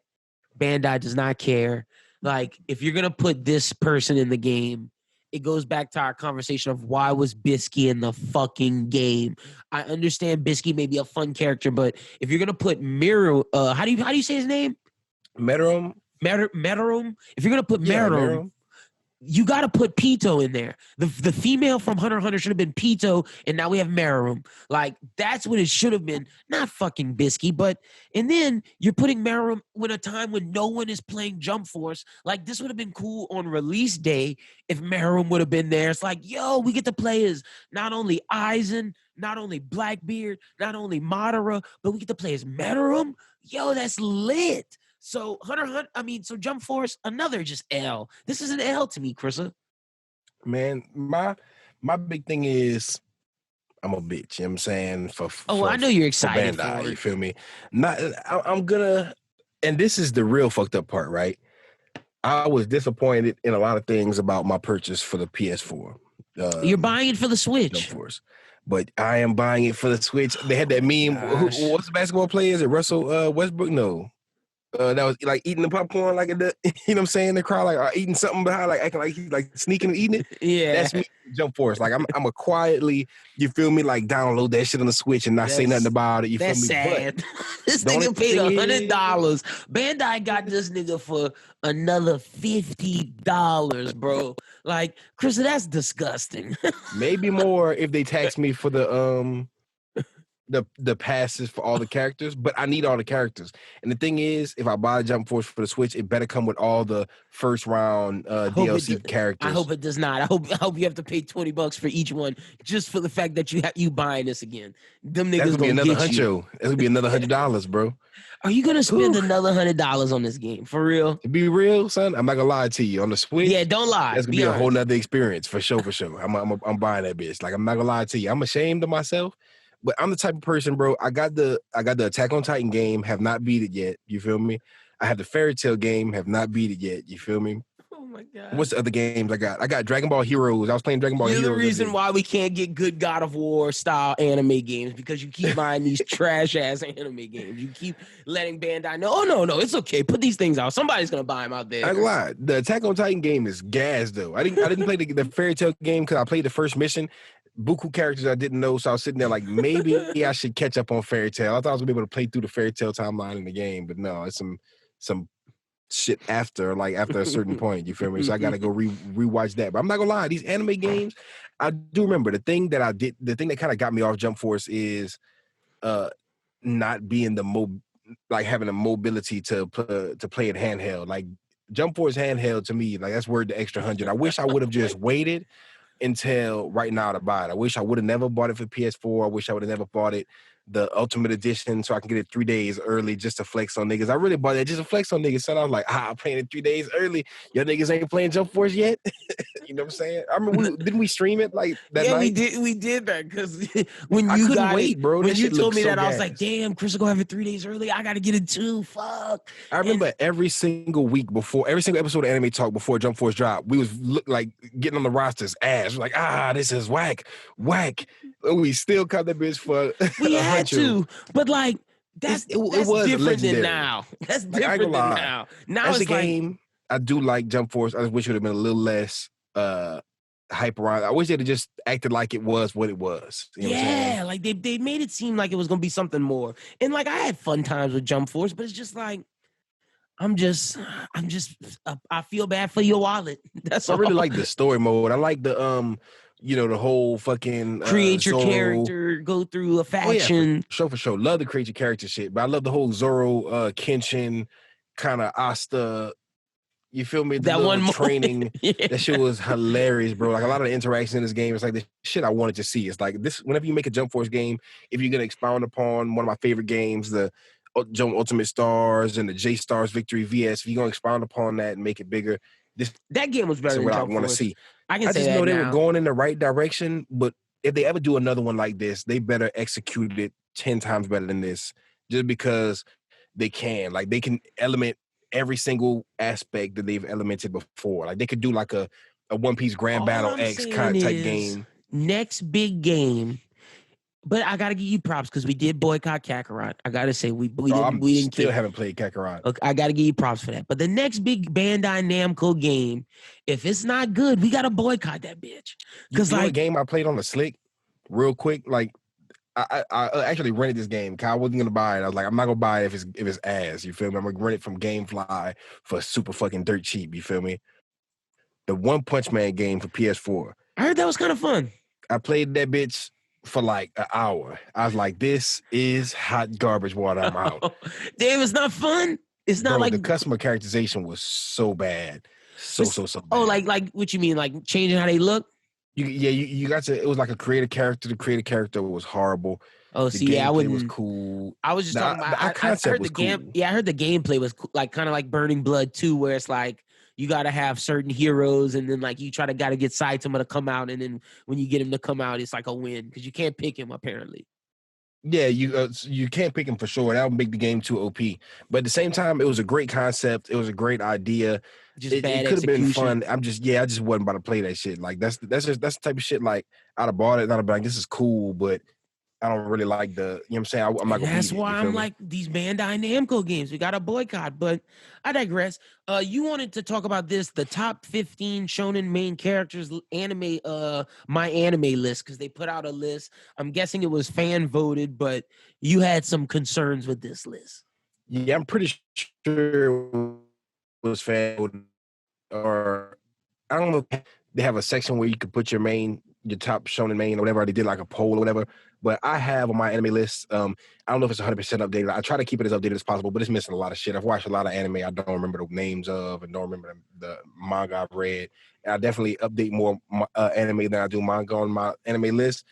Bandai does not care. Like, if you're gonna put this person in the game, it goes back to our conversation of why was Bisky in the fucking game. I understand Bisky may be a fun character, but if you're gonna put Miru, how do you say his name? Meruem. Meruem. If you're gonna put Yeah, Meruem, you got to put Pito in there. The female from Hunter x Hunter should have been Pito, and now we have Meruem. Like, that's what it should have been, not fucking Bisky. And then you're putting Meruem in a time when no one is playing Jump Force. Like, this would have been cool on release day if Meruem would have been there. It's like, yo, we get to play as not only Aizen, not only Blackbeard, not only Madara, but we get to play as Meruem. Yo, that's lit. So so Jump Force, another just L. This is an L to me, Chrissa. Man, my big thing is I'm a bitch. You know what I'm saying? I know you're excited Bandai, for it. you feel me? I'm gonna, and this is the real fucked up part, right? I was disappointed in a lot of things about my purchase for the PS4. You're buying it for the Switch. Jump Force. But I am buying it for the Switch. They had that meme. What's the basketball player? Is it Russell Westbrook? No. That was like eating the popcorn, like you know what I'm saying? The crowd like eating something behind, like acting like he's like sneaking and eating it. Yeah, that's me. Jump Force. Like I'm a quietly, you feel me? Like download that shit on the Switch and not say nothing about it. You feel me? Sad. This nigga paid $100. Bandai got this nigga for another $50, bro. Like, Chris, that's disgusting. Maybe more if they tax me for the passes for all the characters, but I need all the characters. And the thing is, if I buy Jump Force for the Switch, it better come with all the first round DLC characters. I hope it does not. I hope you have to pay $20 for each one just for the fact that you buying this again. Them niggas gonna be another get you. It's gonna be another $100, bro. Are you gonna spend another $100 on this game for real? To be real, son, I'm not gonna lie to you. On the Switch, yeah, don't lie. That's gonna be a whole nother experience for sure. I'm buying that bitch. Like, I'm not gonna lie to you. I'm ashamed of myself. But I'm the type of person, bro. I got the Attack on Titan game, have not beat it yet. You feel me? I have the Fairy Tail game, have not beat it yet. You feel me? Oh my god. What's the other games I got? I got Dragon Ball Heroes. I was playing Dragon Ball Heroes. You're the reason why we can't get good God of War style anime games, because you keep buying these trash ass anime games. You keep letting Bandai know, oh no, it's okay. Put these things out. Somebody's gonna buy them out there. I lied. The Attack on Titan game is gas though. I didn't play the Fairy Tail game because I played the first mission. Buku characters I didn't know, so I was sitting there like, maybe I should catch up on Fairy Tail. I thought I was gonna be able to play through the Fairy Tail timeline in the game, but no, it's some shit after a certain point. You feel me? So I gotta go rewatch that. But I'm not gonna lie, these anime games, I do remember the thing that kind of got me off Jump Force is not being having the mobility to play it handheld. Like, Jump Force handheld to me, like, that's worth the extra $100. I wish I would have just waited until right now to buy it. I wish I would have never bought it for PS4. I wish I would have never bought it the Ultimate Edition so I can get it 3 days early just to flex on niggas. I really bought it just to flex on niggas. So I was like, I'm playing it 3 days early. Your niggas ain't playing Jump Force yet. You know what I'm saying? I remember didn't we stream it like that night? Yeah, we did that because when I you couldn't wait, bro. When you told me that, gas. I was like, damn, Chris will go have it 3 days early. I gotta get it too. Fuck. I remember every single week before, every single episode of Anime Talk before Jump Force dropped, we was like getting on the roster's ass. We're like, this is whack. We still cut that bitch for we had to, but like that's was different legendary. than now. That's different than now. Now as it's a game, I do like Jump Force. I just wish it would have been a little less hype around. I wish they'd have just acted like it was what it was. You know what I'm saying? Like they made it seem like it was gonna be something more. And like, I had fun times with Jump Force, but it's just like I feel bad for your wallet. That's all. I really like the story mode. I like the the whole fucking create your Zoro character, go through a faction. For sure. Love the create your character shit, but I love the whole Zoro, Kenshin, kind of Asta, You feel me? The That one little moment. training, Yeah. that shit was hilarious, bro. Like a lot of the interaction in this game, it's like the shit I wanted to see. It's like this. Whenever you make a Jump Force game, if you're gonna expound upon one of my favorite games, the Jump Ultimate Stars and the J Stars Victory VS, if you're gonna expound upon that and make it bigger, this That game was better is than what I Jump want to Force. see. I can I say just that know they were now. going in the right direction, but if they ever do another one like this, they better execute it 10 times better than this, just because they can. Like they can element every single aspect that they've elemented before. Like they could do like a One Piece Grand All Battle I'm X saying kind of type is game. next big game. But I gotta give you props because we did boycott Kakarot. I gotta say we I'm didn't still care. haven't played Kakarot. Okay, I gotta give you props for that. But the next big Bandai Namco game, if it's not good, we gotta boycott that bitch. Because You know like what game I played on the Slick, real quick. Like I actually rented this game. I wasn't gonna buy it. I was like, I'm not gonna buy it if it's ass. You feel me? I'm gonna rent it from GameFly for super fucking dirt cheap. You feel me? The One Punch Man game for PS4. I heard that was kind of fun. I played that bitch for like an hour. I was like, this is hot garbage water. I'm out. Damn, it's not fun. It's not Bro, like the customer characterization was so bad. So bad. Oh, like what you mean? Like changing how they look? You got to, it was like a creative character. The creative character was horrible. Oh, The see, yeah, I gameplay wouldn't. was cool. I was just talking about. The I concept heard was the game. cool. Yeah, I heard the gameplay was like kind of like Burning Blood 2, where it's like you got to have certain heroes, and then like you got to get Saitama to come out, and then when you get him to come out, it's like a win because you can't pick him apparently. Yeah, you can't pick him for sure. That would make the game too OP. But at the same time, it was a great concept. It was a great idea. Just It bad could have been execution. fun. I just wasn't about to play that shit. Like that's the type of shit. Like I'd have bought it. And I'd have been like, this is cool, but I don't really like the. You know what I'm saying? I'm not And gonna that's beat it. why You feel I'm me? like these Bandai Namco games. We got to boycott. But I digress. You wanted to talk about this, the top 15 shonen main characters anime, my anime list, because they put out a list. I'm guessing it was fan voted, but you had some concerns with this list. Yeah, I'm pretty sure it was fan or I don't know if they have a section where you could put your top shonen main or whatever. They did like a poll or whatever. But I have on my anime list, I don't know if it's 100% updated. I try to keep it as updated as possible, but it's missing a lot of shit. I've watched a lot of anime I don't remember the names of and don't remember the manga I've read. And I definitely update more anime than I do manga on my anime list.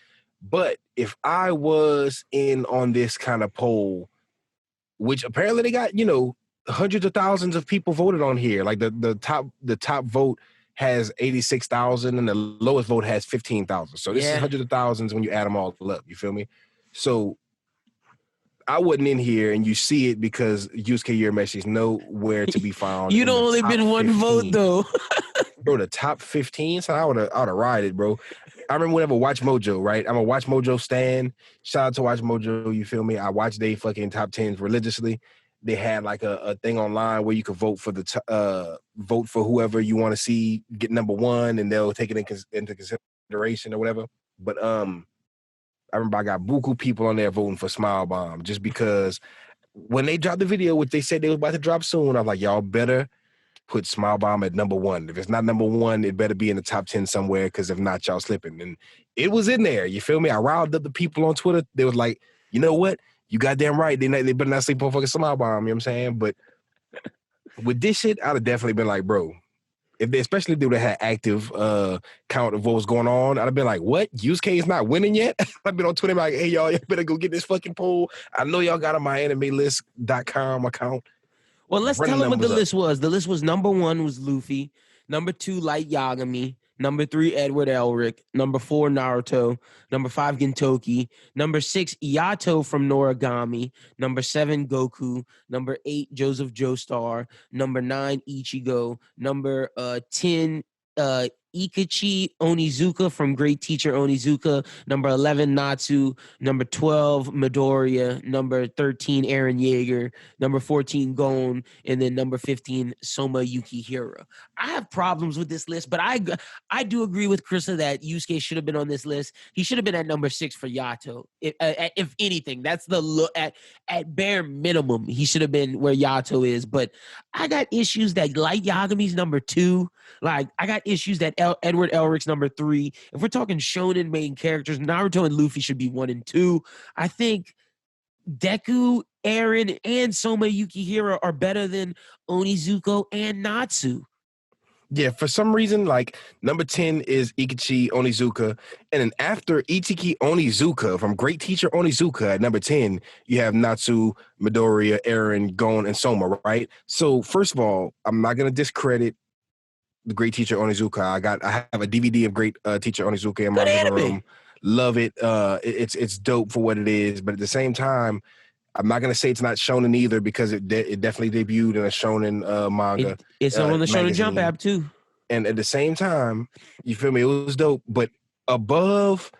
But if I was in on this kind of poll, which apparently they got, hundreds of thousands of people voted on here. Like the top vote has 86,000 and the lowest vote has 15,000. So this is hundreds of thousands when you add them all up. You feel me? So I wasn't in here, and you see it because Yusuke Urameshi is nowhere to be found. You'd only been one 15. vote though. Bro, the top 15. So I would have rided, bro. I remember whenever Watch Mojo, right? I'm a Watch Mojo stan. Shout out to Watch Mojo. You feel me? I watch they fucking top 10s religiously. They had like a thing online where you could vote for vote for whoever you want to see get number one, and they'll take it into consideration or whatever. But I remember I got buku people on there voting for Smile Bomb just because when they dropped the video, which they said they was about to drop soon, I was like, y'all better put Smile Bomb at number one. If it's not number one, it better be in the top 10 somewhere, because if not, y'all slipping. And it was in there. You feel me? I riled up the people on Twitter. They was like, you know what? You goddamn right. They better not sleep on fucking Smile Bomb. You know what I'm saying? But with this shit, I'd have definitely been like, bro, especially if they would have had active count of what was going on, I'd have been like, what? Yusuke is not winning yet? I've been on Twitter like, hey, y'all better go get this fucking poll. I know y'all got on my animelist.com account. Well, let's tell them what the list was. The list was number 1 was Luffy, number 2 Light Yagami, number 3 Edward Elric, number 4 Naruto, number 5 Gintoki, number 6 Yato from Noragami, number 7 Goku, number 8 Joseph Joestar, number 9 Ichigo, number 10 Ikachi Onizuka from Great Teacher Onizuka, number 11 Natsu, number 12 Midoriya, number 13 Eren Yeager, number 14 Gon, and then number 15 Soma Yukihira. I have problems with this list, but I do agree with Krista that Yusuke should have been on this list. He should have been at number 6 for Yato. If anything, that's the look at bare minimum. He should have been where Yato is, but I got issues that Light Yagami's number 2. Like I got issues that Edward Elric's number 3. If we're talking shonen main characters, Naruto and Luffy should be 1 and 2. I think Deku, Eren, and Soma Yukihira are better than Onizuka and Natsu. Yeah, for some reason, like number 10 is Ikichi Onizuka. And then after Ichiki Onizuka, from Great Teacher Onizuka at number 10, you have Natsu, Midoriya, Eren, Gon, and Soma, right? So, first of all, I'm not going to discredit the Great Teacher Onizuka. I have a DVD of Great Teacher Onizuka in my Good living anime. room. Love it. It's dope for what it is. But at the same time, I'm not gonna say it's not shonen either because it definitely debuted in a shonen manga. It's on the Shonen Jump magazine. app too. And at the same time, you feel me? It was dope, but above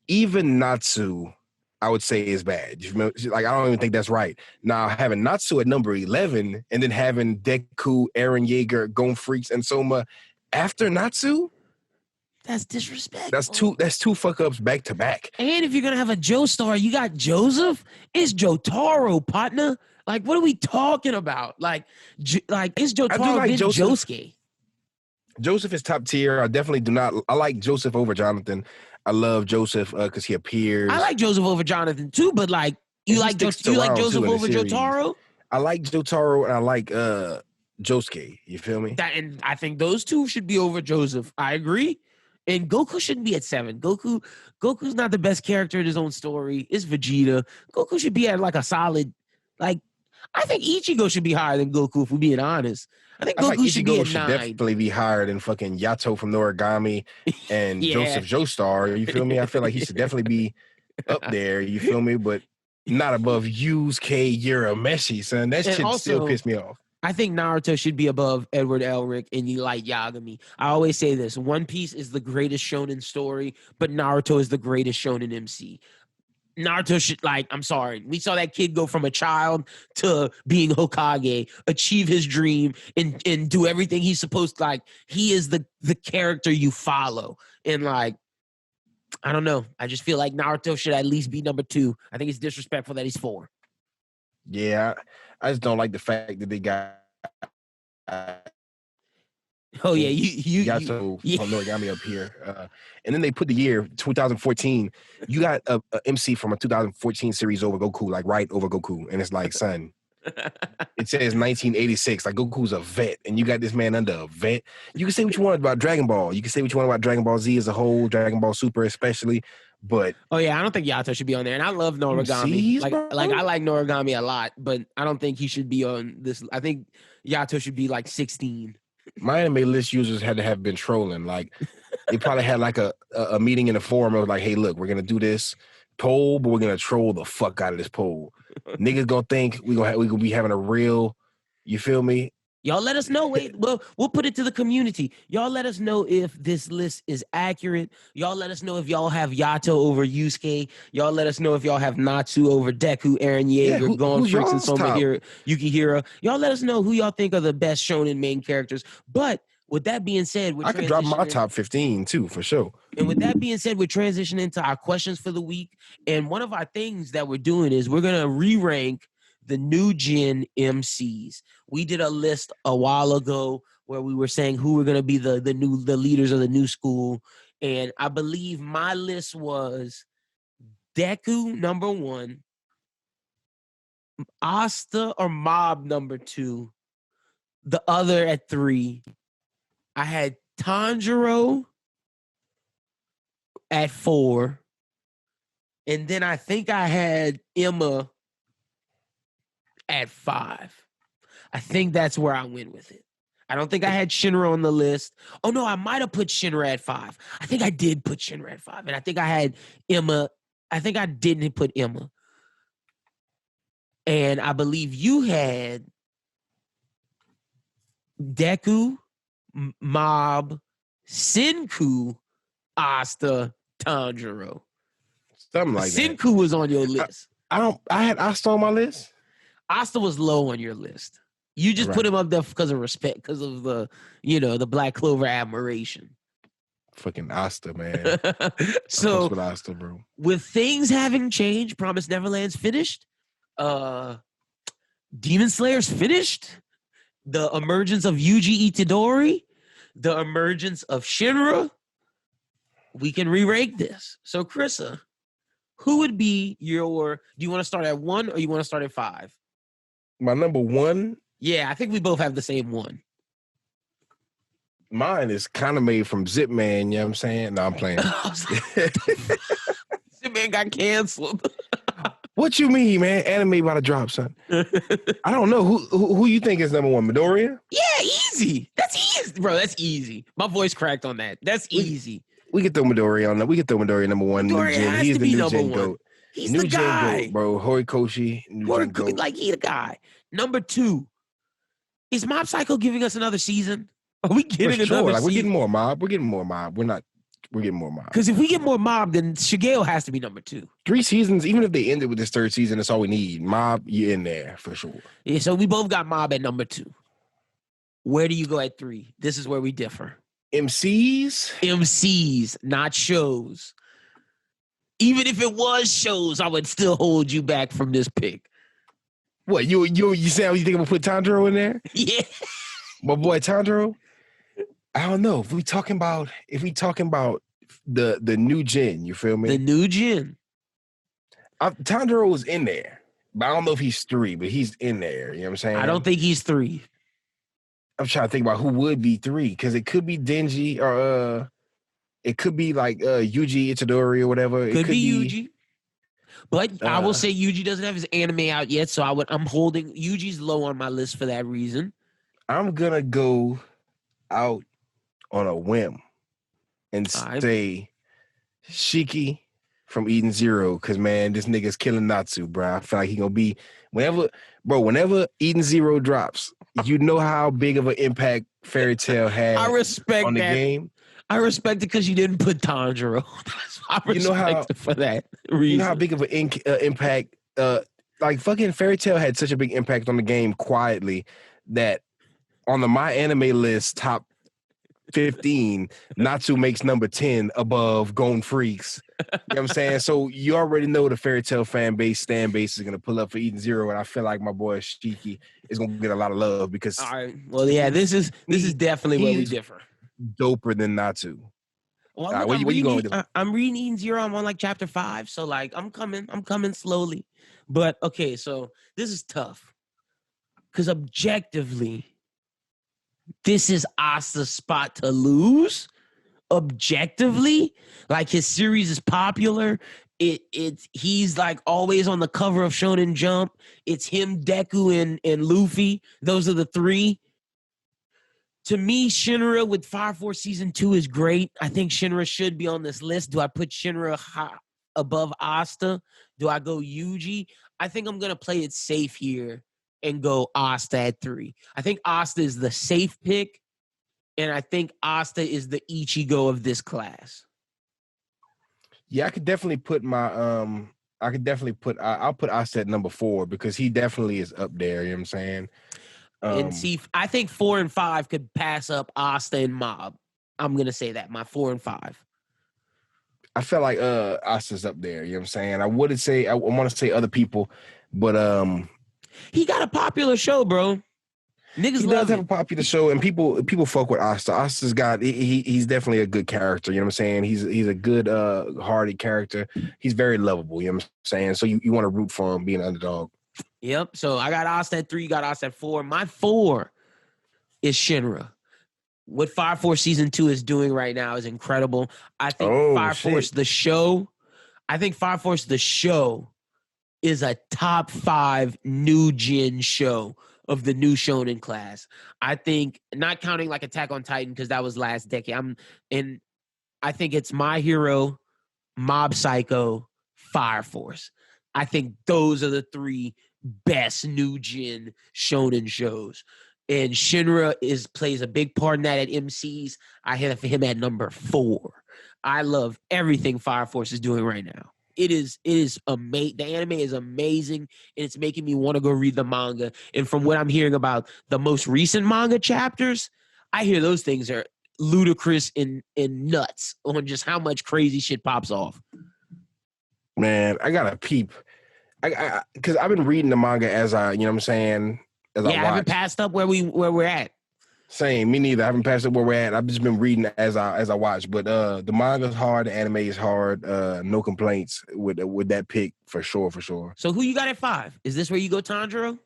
even Natsu, I would say is bad. You feel me? Like I don't even think that's right. Now having Natsu at number 11 and then having Deku, Eren Yeager, Gon Freaks, and Soma after Natsu, That's disrespectful. that's two fuck ups back to back. And if you're gonna have a Joestar, you got Joseph. It's Jotaro, partner. Like, what are we talking about? Like it's Jotaro like then Joseph. Josuke. Joseph is top tier. I definitely do not. I like Joseph over Jonathan. I love Joseph because he appears. I like Joseph over Jonathan too, but like you like Joseph over Jotaro. I like Jotaro and I like Josuke. You feel me? And I think those two should be over Joseph. I agree. And Goku shouldn't be at 7. Goku's not the best character in his own story. It's Vegeta. Goku should be at like a solid, like I think Ichigo should be higher than Goku, if we're being honest. I think Goku should be at 9. Definitely be higher than fucking Yato from Noragami and Joseph Joestar. You feel me? I feel like he should definitely be up there. You feel me? But not above Yusuke Urameshi, son. That shit still piss me off. I think Naruto should be above Edward Elric and Light Yagami. I always say this: One Piece is the greatest shonen story, but Naruto is the greatest shonen MC. Naruto should, like, I'm sorry. We saw that kid go from a child to being Hokage, achieve his dream, and do everything he's supposed to. Like, he is the character you follow. And, like, I don't know. I just feel like Naruto should at least be number 2. I think it's disrespectful that he's 4. Yeah, I just don't like the fact that they got. Oh yeah, you got from Noragami up here, and then they put the year 2014. You got a MC from a 2014 series over Goku, like right over Goku, and it's like, son, it says 1986. Like Goku's a vet, and you got this man under a vet. You can say what you want about Dragon Ball. You can say what you want about Dragon Ball Z as a whole, Dragon Ball Super especially. But oh yeah, I don't think Yato should be on there, and I love Noragami. Like I like Noragami a lot, but I don't think he should be on this. I think Yato should be like 16. My anime list users had to have been trolling. Like they probably had like a meeting in the forum of like, hey, look, we're gonna do this poll, but we're gonna troll the fuck out of this poll. Niggas gonna think we gonna be having a real, you feel me? Y'all let us know. Wait, we'll put it to the community. Y'all let us know if this list is accurate. Y'all let us know if y'all have Yato over Yusuke. Y'all let us know if y'all have Natsu over Deku, Eren Yeager, Gon Freaks, and Soma Yukihira. Y'all let us know who y'all think are the best shonen main characters. But with that being said, I could drop my top 15 too, for sure. And with that being said, we're transitioning into our questions for the week. And one of our things that we're doing is we're going to re-rank the new gen MCs. We did a list a while ago where we were saying who were going to be the leaders of the new school. And I believe my list was Deku number 1, Asta or Mob number 2, the other at 3. I had Tanjiro at 4. And then I think I had Emma at 5. I think that's where I went with it. I don't think I had Shinra on the list. Oh no, I might have put Shinra at 5. I think I did put Shinra at 5. And I think I had Emma. I think I didn't put Emma. And I believe you had Deku, Mob, Senku, Asta, Tanjiro. Something like that. Senku was on your list. I had Asta on my list. Asta was low on your list. You just put him up there because of respect, because of the Black Clover admiration. Fucking Asta, man. So with Asta, bro. With things having changed, Promised Neverland's finished. Demon Slayer's finished. The emergence of Yuji Itadori, the emergence of Shinra. We can re-rank this. So, Krissa, who would be do you want to start at 1 or you want to start at 5? My number 1? Yeah, I think we both have the same one. Mine is kind of made from Zip Man, you know what I'm saying? No, I'm playing. I was like, this man got canceled. What you mean, man? Anime about to drop, son. I don't know. Who you think is number one? Midoriya? Yeah, easy. That's easy, bro. That's easy. My voice cracked on that. That's easy. We can throw Midoriya on that. We can throw Midoriya number one. Midoriya New Gen. has He's to the be new number Gen one. GOAT. He's New the Gen guy. GOAT, bro. Horikoshi. New Gen GOAT. Like, he the guy. Number 2. Is Mob Psycho giving us another season? Are we getting another like, season? we're getting more Mob. We're getting more Mob. We're getting more Mob. Because if we get more Mob, then Shigeo has to be number 2. 3 seasons, even if they ended with this 3rd season, that's all we need. Mob, you're in there for sure. Yeah, so we both got Mob at number 2. Where do you go at 3? This is where we differ. MCs, not shows. Even if it was shows, I would still hold you back from this pick. What, you sound, you think I'm gonna put Tanjiro in there? Yeah. My boy Tanjiro? I don't know. If we talking about the new gen, you feel me? The new gen. Tanjiro was in there. But I don't know if he's 3, but he's in there. You know what I'm saying? I don't think he's 3. I'm trying to think about who would be 3, because it could be Denji or it could be like Yuji Itadori or whatever. Could be Yuji. But I will say Yuji doesn't have his anime out yet, so I'm holding Yuji's low on my list for that reason. I'm gonna go out on a whim and say Shiki from Eden Zero, because man, this nigga's killing Natsu, bro. I feel like he gonna be whenever Eden Zero drops, you know how big of an impact Fairy Tail had I respect on the that. game. I respect it because you didn't put Tanjiro. I respect it for that reason. You know how big of an impact, like fucking Fairy Tail had such a big impact on the game quietly that on the My Anime list top 15, Natsu makes number 10 above Gon Freaks. You know what I'm saying? So you already know the Fairy Tail fan base, stan base is gonna pull up for Eden Zero, and I feel like my boy Shiki is gonna get a lot of love because. All right. Well, yeah, this is definitely where we differ. Doper than Natsu. Well, look, where you going with it? I'm reading Eden Zero. I'm on like chapter 5, so like I'm coming slowly. But okay, so this is tough because objectively, this is Asta's spot to lose. Objectively, like his series is popular. He's like always on the cover of Shonen Jump. It's him, Deku, and Luffy. Those are the 3. To me, Shinra with Fire Force Season 2 is great. I think Shinra should be on this list. Do I put Shinra above Asta? Do I go Yuji? I think I'm going to play it safe here and go Asta at 3. I think Asta is the safe pick, and I think Asta is the Ichigo of this class. Yeah, I could definitely put I'll put Asta at number 4 because he definitely is up there, you know what I'm saying? And see, I think 4 and 5 could pass up Asta and Mob. I'm going to say that, my 4 and 5. I feel like Asta's up there, you know what I'm saying? I want to say other people, but he got a popular show, bro. Niggas he does have a popular show, and people fuck with Asta. Asta's got he's definitely a good character, you know what I'm saying? He's a good hearted character. He's very lovable, you know what I'm saying? So you want to root for him being an underdog. Yep. So I got Asta at 3, you got Asta at 4. My 4 is Shinra. What Fire Force Season 2 is doing right now is incredible. I think Fire Force the show is a top 5 new gen show of the new shonen class. I think, not counting like Attack on Titan because that was last decade. I think it's My Hero, Mob Psycho, Fire Force. I think those are the 3 best new gen shonen shows. And Shinra plays a big part in that at MCs. I have him at number 4. I love everything Fire Force is doing right now. It is amazing. The anime is amazing, and it's making me want to go read the manga. And from what I'm hearing about the most recent manga chapters, I hear those things are ludicrous and nuts on just how much crazy shit pops off. Man, I gotta peep. Because I've been reading the manga as I, you know what I'm saying? I haven't passed up where we're at. Same, me neither. I haven't passed up where we're at. I've just been reading as I watch. But the manga's hard, the anime is hard. No complaints with that pick for sure. So who you got at 5? Is this where you go Tanjiro?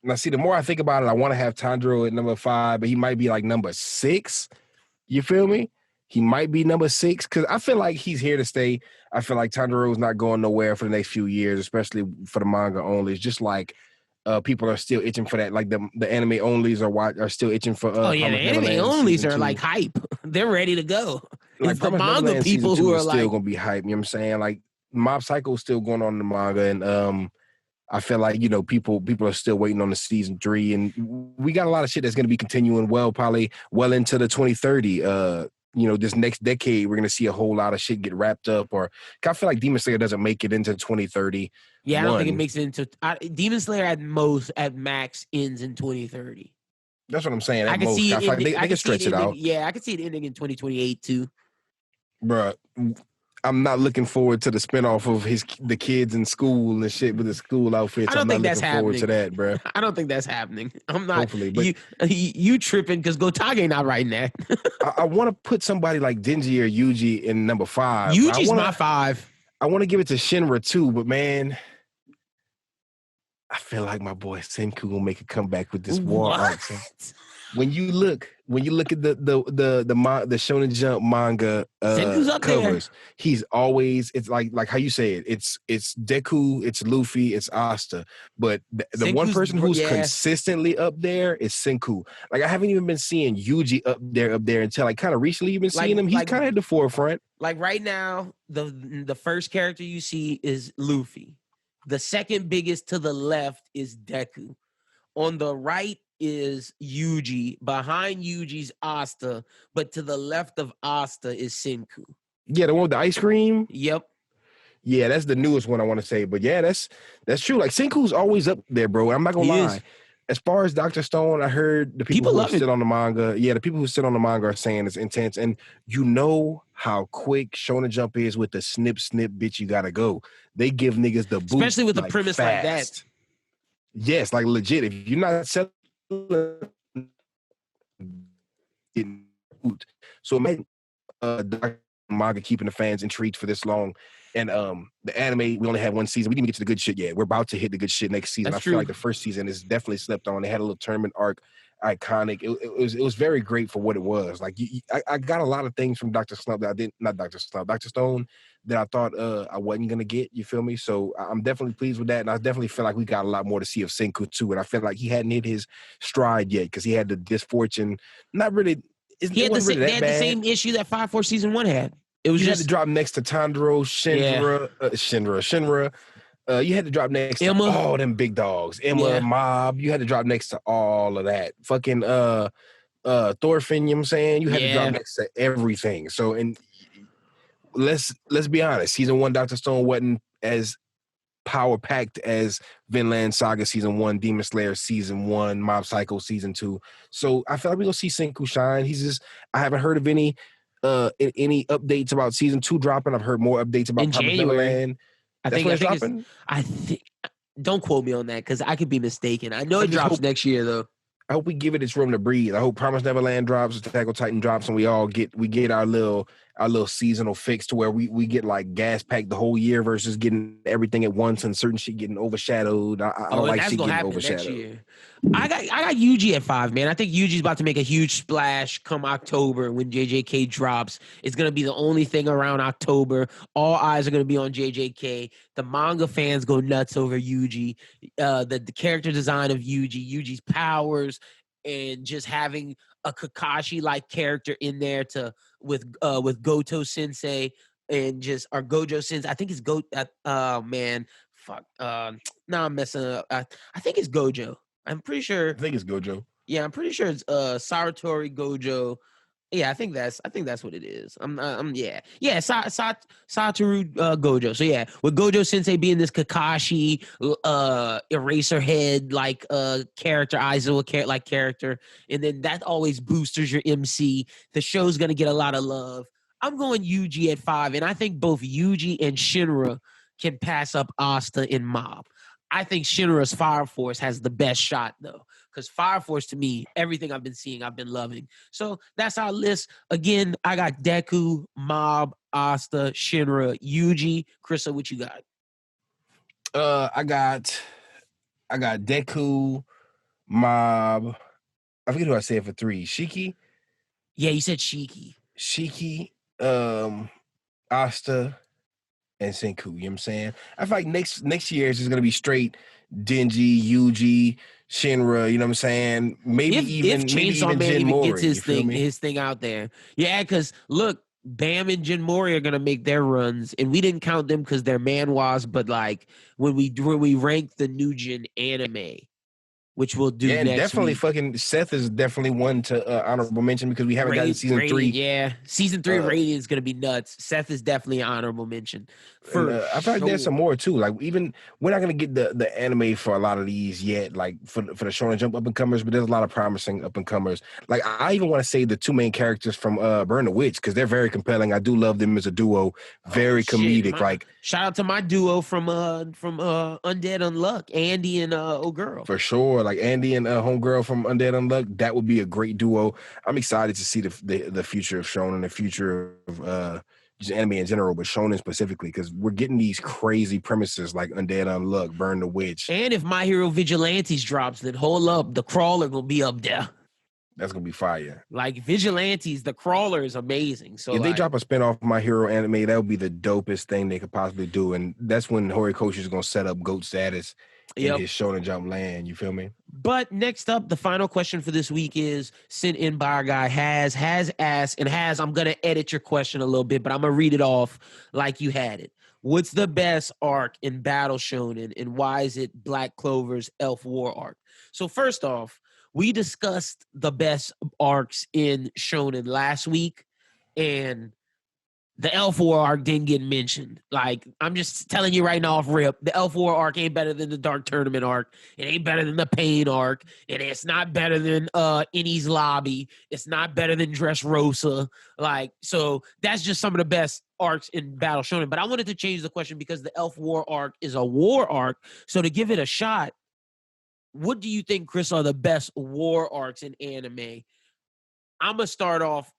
Now, see, the more I think about it, I want to have Tanjiro at number 5, but he might be like number 6. You feel me? He might be number 6 because I feel like he's here to stay. I feel like Tanjiro's not going nowhere for the next few years, especially for the manga only. It's just like people are still itching for that. Like the anime onlys are still itching for Oh yeah, the Promised anime Neverland onlys season are 2. like hype. They're ready to go. Like It's the Promised manga Neverland season people 2 who is are still like, gonna be hype. You know what I'm saying? Like Mob Psycho is still going on in the manga, and I feel like people are still waiting on the season 3, and we got a lot of shit that's going to be continuing probably well into the 2030. This next decade, we're going to see a whole lot of shit get wrapped up. Or I feel like Demon Slayer doesn't make it into 2030. yeah, I don't think it makes it into Demon Slayer at max ends in 2030. That's what I'm saying. I At can most, see I it feel like ending. they can stretch it out. Yeah, I can see it ending in 2028 too. Bruh, I'm not looking forward to the spinoff of the kids in school and shit with the school outfits. I don't think that's forward to happening. that, bro. I don't think that's happening. I'm not. Hopefully, but you tripping because Gotage not writing that. I want to put somebody like Denji or Yuji in number 5. Yuji's my 5. I want to give it to Shinra too, but man, I feel like my boy Senku will make a comeback with this war arc. So when you look at the Shonen Jump manga covers, he's always, it's like how you say it. It's Deku, it's Luffy, it's Asta, but the one person who's consistently up there is Senku. Like I haven't even been seeing Yuji up there until like kind of recently. You've been seeing him. He's kind of at the forefront. Like right now, the first character you see is Luffy. The second biggest to the left is Deku. On the right is Yuji. Behind Yuji's Asta, but to the left of Asta is Senku. Yeah, the one with the ice cream. Yep. Yeah, that's the newest one I want to say. But yeah, that's true. Like Senku's always up there, bro. I'm not gonna lie. As far as Dr. Stone, I heard the people who sit on the manga. Yeah, the people who sit on the manga are saying it's intense. And you know how quick Shonen Jump is with the snip, bitch, you gotta go. They give niggas the boot. Especially with a premise like that. Yes, like legit. If you're not selling, so imagine manga keeping the fans intrigued for this long. And the anime, we only had one season. We didn't even get to the good shit yet. We're about to hit the good shit next season. I feel like the first season is definitely slept on. They had a little tournament arc, iconic. It was very great for what it was. Like I got a lot of things from Dr. Stone that I thought I wasn't gonna get. You feel me? So I'm definitely pleased with that, and I definitely feel like we got a lot more to see of Senku too. And I feel like he hadn't hit his stride yet because he had the misfortune. Not really. They had the same issue that 5-4 season 1 had. It was had to drop next to Tanjiro, Shinra. You had to drop next to all them big dogs. Emma, Mob. You had to drop next to all of that. Fucking Thorfinn, you know what I'm saying? You had to drop next to everything. So, and let's be honest. Season 1, Dr. Stone wasn't as power-packed as Vinland Saga Season 1, Demon Slayer Season 1, Mob Psycho Season 2. So I feel like we're going to see Senku shine. I haven't heard of any updates about Season 2 dropping. I've heard more updates about Neverland. I think don't quote me on that because I could be mistaken. I know it drops next year though. I hope we give it its room to breathe. I hope Promised Neverland drops, Attack on Titan drops, and we get our little seasonal fix to where we get like gas packed the whole year versus getting everything at once and certain shit getting overshadowed. I don't like shit getting overshadowed. I got Yuji at 5, man. I think Yuji's about to make a huge splash come October when JJK drops. It's gonna be the only thing around October. All eyes are gonna be on JJK. The manga fans go nuts over Yuji. The character design of Yuji's powers, and just having a Kakashi-like character in there with Goto Sensei and just our Gojo Sensei. I think it's I'm messing up. I think it's Gojo. I'm pretty sure. I think it's Gojo. Yeah, I'm pretty sure it's Saratori Gojo. Yeah, I think that's what it is. Satoru Gojo. So yeah, with Gojo Sensei being this Kakashi eraser head like character, Aizawa like character, and then that always boosters your MC. The show's gonna get a lot of love. I'm going Yuji at 5, and I think both Yuji and Shinra can pass up Asta and Mob. I think Shinra's Fire Force has the best shot, though, because Fire Force, to me, everything I've been seeing, I've been loving. So that's our list. Again, I got Deku, Mob, Asta, Shinra, Yuji. Krista, what you got? I got Deku, Mob. I forget who I said for 3. Shiki. Yeah, you said Shiki. Shiki, Asta, and Senku. You know what I'm saying? I feel like next year is just gonna be straight Denji, Yuji, Shinra. You know what I'm saying? Maybe If Chainsaw even Man Jin even gets Mori. You feel me? his thing out there, yeah. Because look, Bam and Jin Mori are gonna make their runs, and we didn't count them because they're manhwas. But like when we rank the new gen anime, which we'll do Yeah, and next definitely week. fucking Seth is definitely one to honorable mention because we haven't gotten season Rating, 3. yeah. Season 3 rating is gonna be nuts. Seth is definitely an honorable mention And for I feel like there's some sure. more too. Like even we're not gonna get the anime for a lot of these yet. Like for the Shonen Jump up and comers, but there's a lot of promising up and comers. Like I even want to say the 2 main characters from Burn the Witch because they're very compelling. I do love them as a duo. Very comedic. Like Shout out to my duo from Undead Unluck, Andy and O'Girl. for sure. Like Andy and homegirl from Undead Unluck, that would be a great duo. I'm excited to see the future of Shonen, the future of just anime in general, but Shonen specifically, because we're getting these crazy premises like Undead Unluck, Burn the Witch. And if My Hero Vigilantes drops, then hold up, the Crawler will be up there. That's gonna be fire. Like Vigilantes, the Crawler is amazing. So If they like, drop a spinoff of My Hero anime, that would be the dopest thing they could possibly do. And that's when Horikoshi is gonna set up GOAT status in his Shonen Jump land. You feel me? But next up, the final question for this week is sent in by our guy has asked, and I'm gonna edit your question a little bit, but I'm gonna read it off like you had it. What's the best arc in Battle Shonen, and why is it Black Clover's Elf War arc? So first off, we discussed the best arcs in Shonen last week, and the Elf War arc didn't get mentioned. Like, I'm just telling you right now off rip, the Elf War arc ain't better than the Dark Tournament arc. It ain't better than the Pain arc. And it's not better than Innie's Lobby. It's not better than Dressrosa. Like, so that's just some of the best arcs in Battle Shonen. But I wanted to change the question because the Elf War arc is a war arc. So to give it a shot, what do you think, Chris, are the best war arcs in anime? I'm going to start off.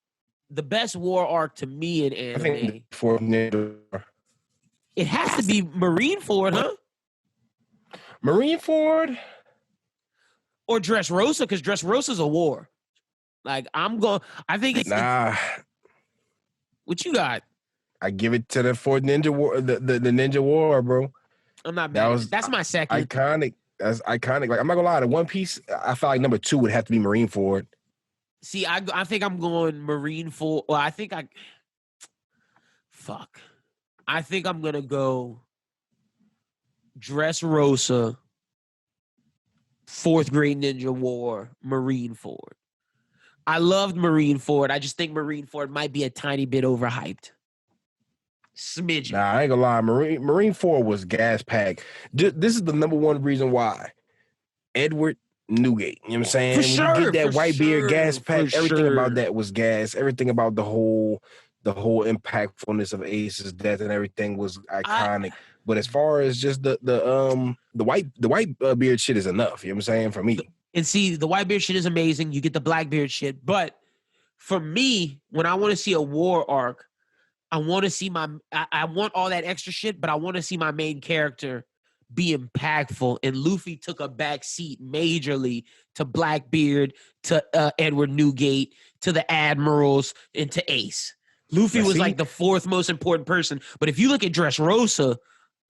The best war arc to me in anime. I think for Ninja. It has to be Marineford, huh? Marineford or Dressrosa, because Dressrosa's a war. Like I think it's what you got? I give it to the Fourth Ninja War, the Ninja War, bro. I'm not mad. That's my second. Iconic. That's iconic. Like I'm not gonna lie, the One Piece, I felt like number 2 would have to be Marineford. See, I think I'm going Marineford. Well, I think I'm gonna go Dressrosa, Fourth Great Ninja War, Marineford. I loved Marineford. I just think Marineford might be a tiny bit overhyped. Smidgen. Nah, I ain't gonna lie. Marineford was gas packed. This is the number one reason why. Edward Newgate. You know what I'm saying? For sure, when you get that white beard gas pack, everything about that was gas. Everything about the whole impactfulness of Ace's death and everything was iconic. But as far as just the white beard shit is enough. You know what I'm saying? For me. And see, the white beard shit is amazing. You get the black beard shit. But for me, when I want to see a war arc, I want to see I want all that extra shit, but I want to see my main character be impactful. And Luffy took a back seat majorly to Blackbeard, to Edward Newgate, to the Admirals, and to Ace. Luffy was like the 4th most important person. But if you look at Dressrosa,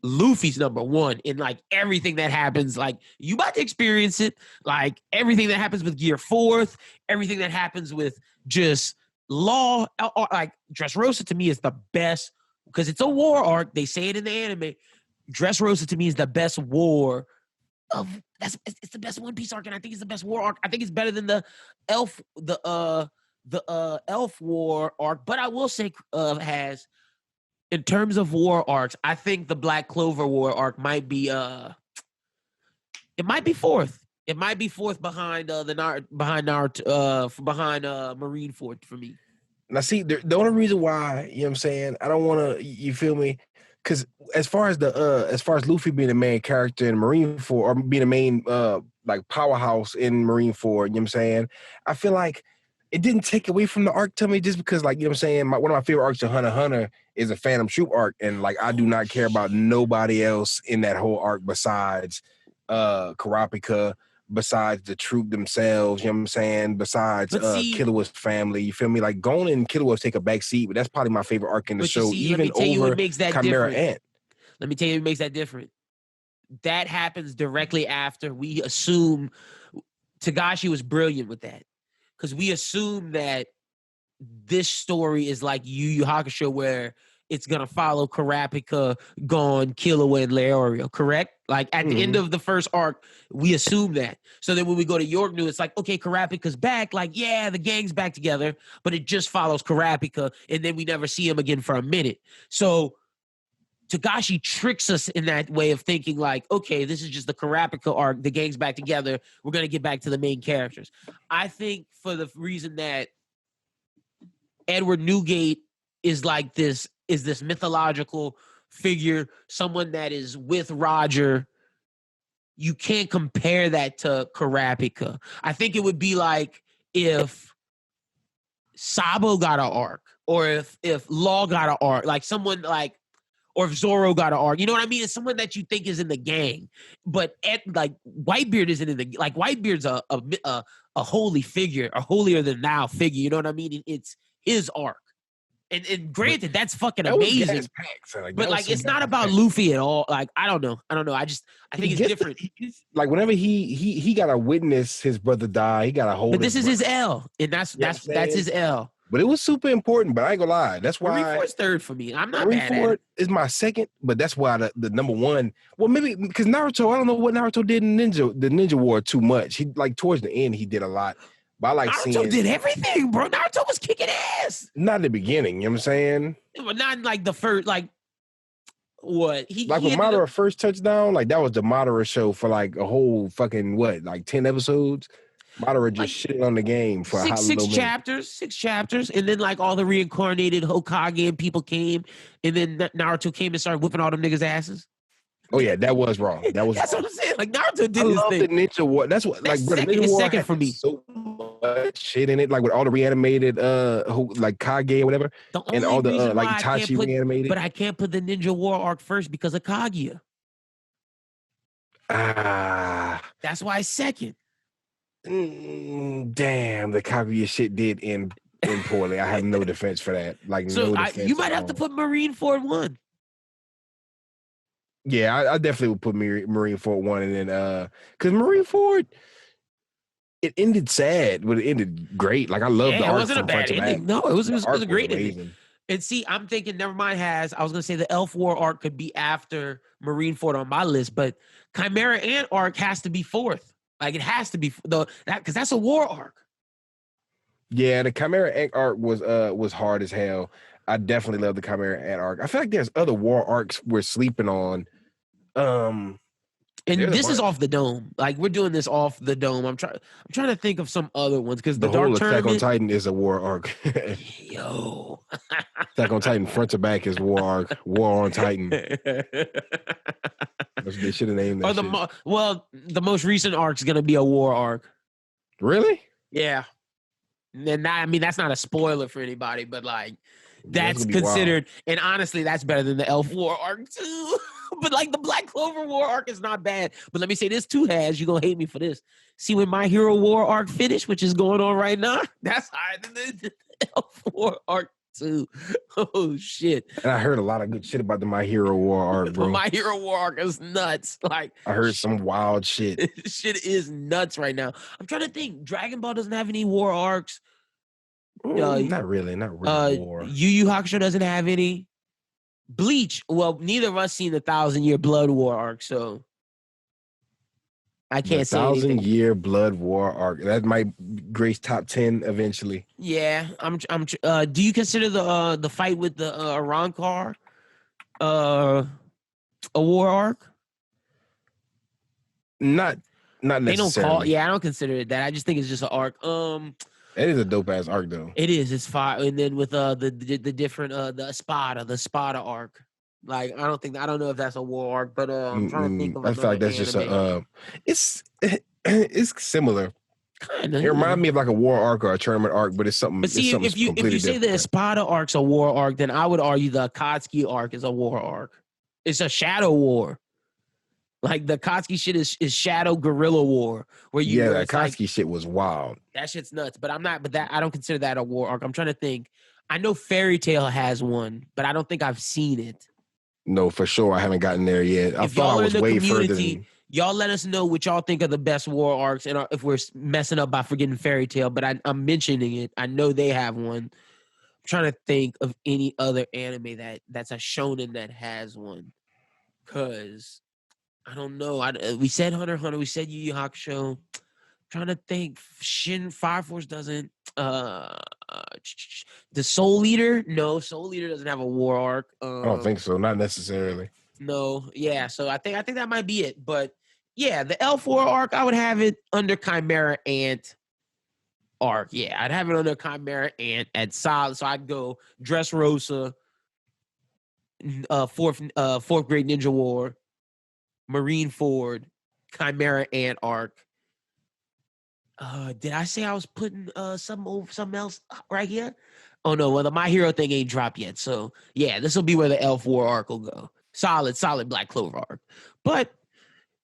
Luffy's number 1 in like everything that happens. Like, you about to experience it. Like, everything that happens with Gear 4th, everything that happens with just Law. Like, Dressrosa to me is the best because it's a war arc. They say it in the anime. Dressrosa to me is the best war of it's the best One Piece arc, and I think it's the best war arc. I think it's better than the Elf Elf War arc. But I will say, has in terms of war arcs, I think the Black Clover War arc might be it might be 4th. It might be 4th behind Marineford for me. Now, see, the only reason why, you know what I'm saying, I don't want to, you feel me? Because as far as Luffy being the main character in Marineford, or being the main like powerhouse in Marineford, you know what I'm saying, I feel like it didn't take away from the arc to me, just because, like, you know what I'm saying, one of my favorite arcs of Hunter x Hunter is a Phantom Troop arc, and like I do not care about nobody else in that whole arc besides Kurapika, besides the troop themselves, you know what I'm saying? Besides But see, Killua's family, you feel me? Like Gon and Killua take a back seat, but that's probably my favorite arc in the but you show, see, let me even tell you what over makes that Chimera different. Ant. Let me tell you what makes that different. That happens directly after we assume Togashi was brilliant with that. Because we assume that this story is like Yu Yu Hakusho, where it's gonna follow Kurapika, Gon, Killua, and Leorio, correct? Like at the end of the first arc, we assume that. So then when we go to York New, it's like, okay, Kurapika's back. Like, yeah, the gang's back together, but it just follows Kurapika, and then we never see him again for a minute. So Togashi tricks us in that way of thinking, like, okay, this is just the Kurapika arc. The gang's back together. We're gonna get back to the main characters. I think for the reason that Edward Newgate is like this mythological figure, someone that is with Roger. You can't compare that to Kurapika. I think it would be like if Sabo got an arc, or if Law got an arc, like someone like, or if Zoro got an arc. You know what I mean? It's someone that you think is in the gang, but like Whitebeard isn't in the, like Whitebeard's a holy figure, a holier than thou figure. You know what I mean? It's his arc. And granted, that's fucking amazing. But like, it's not about Luffy at all. Like, I don't know. I think it's different. Like whenever he got to witness his brother die, he got to hold. But this is his L, and that's his L. But it was super important. But I ain't gonna lie, that's why Marineford's third for me. I'm not mad at it. Is my second, but that's why the number one. Well, maybe because Naruto. I don't know what Naruto did in the Ninja War too much. He like towards the end he did a lot. But I like Naruto did everything, bro. Naruto was kicking ass. Not in the beginning, you know what I'm saying? But not in like the first, like what? When Madara first touchdown, like that was the Madara show for like a whole fucking like 10 episodes. Madara just shit on the game for six chapters, and then like all the reincarnated Hokage and people came, and then Naruto came and started whipping all them niggas' asses. Oh yeah, that was wrong. That's what I'm saying. Like Naruto did his thing. The Ninja War. That's what like Ninja War second for me. So much shit in it, like with all the reanimated like Kage or whatever, and all the like Itachi reanimated. But I can't put the Ninja War arc first because of Kaguya. That's why it's second. Damn, the Kaguya shit did end poorly. I have no defense for that. Like so you might have to put Marineford 1. Yeah, I definitely would put Marineford 1, and then because Marineford, it ended sad, but it ended great. Like I love the arc. It wasn't a bad ending. No, it was a great ending. And see, I'm thinking, never mind. I was gonna say the Elf War arc could be after Marineford on my list, but Chimera Ant arc has to be fourth. Like it has to be because that's a war arc. Yeah, the Chimera Ant arc was hard as hell. I definitely love the Chimera Ant arc. I feel like there's other war arcs we're sleeping on. And this is off the dome. Like we're doing this off the dome. I'm trying to think of some other ones because the Dark whole Tournament. Attack on Titan is a war arc. Yo, Attack on Titan front to back is war arc. War on Titan. They should have named that. The most recent arc is gonna be a war arc. Really? Yeah. And that's not a spoiler for anybody, but like that's considered. And honestly, that's better than the Elf War arc too. But like the Black Clover War arc is not bad. But let me say this too, Has. You're gonna hate me for this. See when My Hero War arc finished, which is going on right now, that's higher than the Elf War arc too. Oh shit. And I heard a lot of good shit about the My Hero War arc, bro. My Hero War arc is nuts. Like I heard some wild shit. Shit is nuts right now. I'm trying to think. Dragon Ball doesn't have any war arcs. Not really war. Yu Yu Hakusho doesn't have any. Bleach, well, neither of us seen the 1,000-Year Blood War arc, so I can't say anything. 1,000-Year Blood War arc that might grace top 10 eventually. Yeah, do you consider the fight with the Arrancar a war arc? Not necessarily. I don't consider it that. I just think it's just an arc. It is a dope ass arc though. It is. It's fire. And then with the different the Spada arc. Like I don't know if that's a war arc, but I'm trying to think of. I feel like that's just it's similar. Kinda. It reminds me of like a war arc or a tournament arc, but it's something. But see, if you say the Espada arc's a war arc, then I would argue the Akatsuki arc is a war arc. It's a shadow war. Like the Akatsuki shit is Shadow Guerrilla War, where Yeah, where that it's like Akatsuki shit was wild. that shit's nuts. But I don't consider that a war arc. I'm trying to think. I know Fairy Tail has one, but I don't think I've seen it. No, for sure. I haven't gotten there yet. I If thought I y'all are in was the way further community, than. y'all let us know what y'all think are the best war arcs, and if we're messing up by forgetting Fairy Tail. But I'm mentioning it. I know they have one. I'm trying to think of any other anime that's a shonen that has one. Cause I don't know. We said Hunter x Hunter. We said Yu Yu Hakusho. Trying to think. Fire Force doesn't. The Soul Eater. No, Soul Eater doesn't have a war arc. I don't think so. Not necessarily. No, yeah. So I think that might be it. But yeah, the L4 arc, I would have it under Chimera Ant arc. Yeah, I'd have it under Chimera Ant at solid. So I'd go Dressrosa, fourth grade Ninja War, Marine Ford, Chimera Ant arc. Did I say I was putting something else right here? Oh no, well the My Hero thing ain't dropped yet. So yeah, this will be where the L4 arc will go. Solid Black Clover arc. But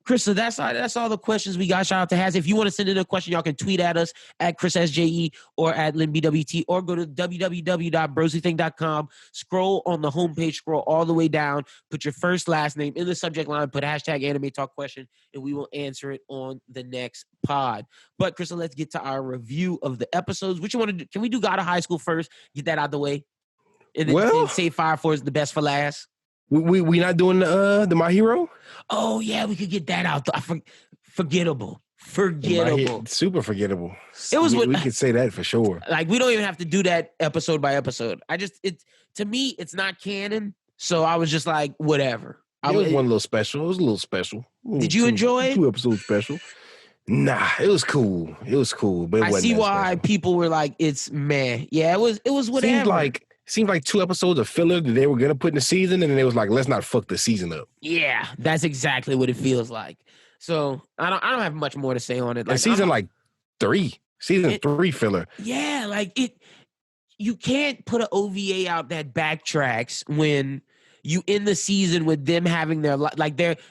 Krista, that's all the questions we got. Shout out to Haz. If you want to send in a question, y'all can tweet at us at ChrisSJE or at LinBWT or go to www.brosything.com. Scroll on the homepage, scroll all the way down, put your first, last name in the subject line, put hashtag anime talk question, and we will answer it on the next pod. But Krista, let's get to our review of the episodes. What you want to do? Can we do God of High School first? Get that out of the way. And then say Fire Force the best for last. We not doing the My Hero? Oh yeah, we could get that out. Forgettable. Super forgettable. It was we could say that for sure. Like we don't even have to do that episode by episode. To me, it's not canon. So I was just like, whatever. It was one little special. It was a little special. Did you enjoy it? 2 episodes special. Nah, it was cool. But I see why people were like, it's meh. Yeah, it was whatever. Seemed like 2 episodes of filler that they were gonna put in the season, and then it was like, let's not fuck the season up. Yeah, that's exactly what it feels like. So I don't have much more to say on it. Like season 3 filler. Yeah, like it. You can't put an OVA out that backtracks when you end the season with them having their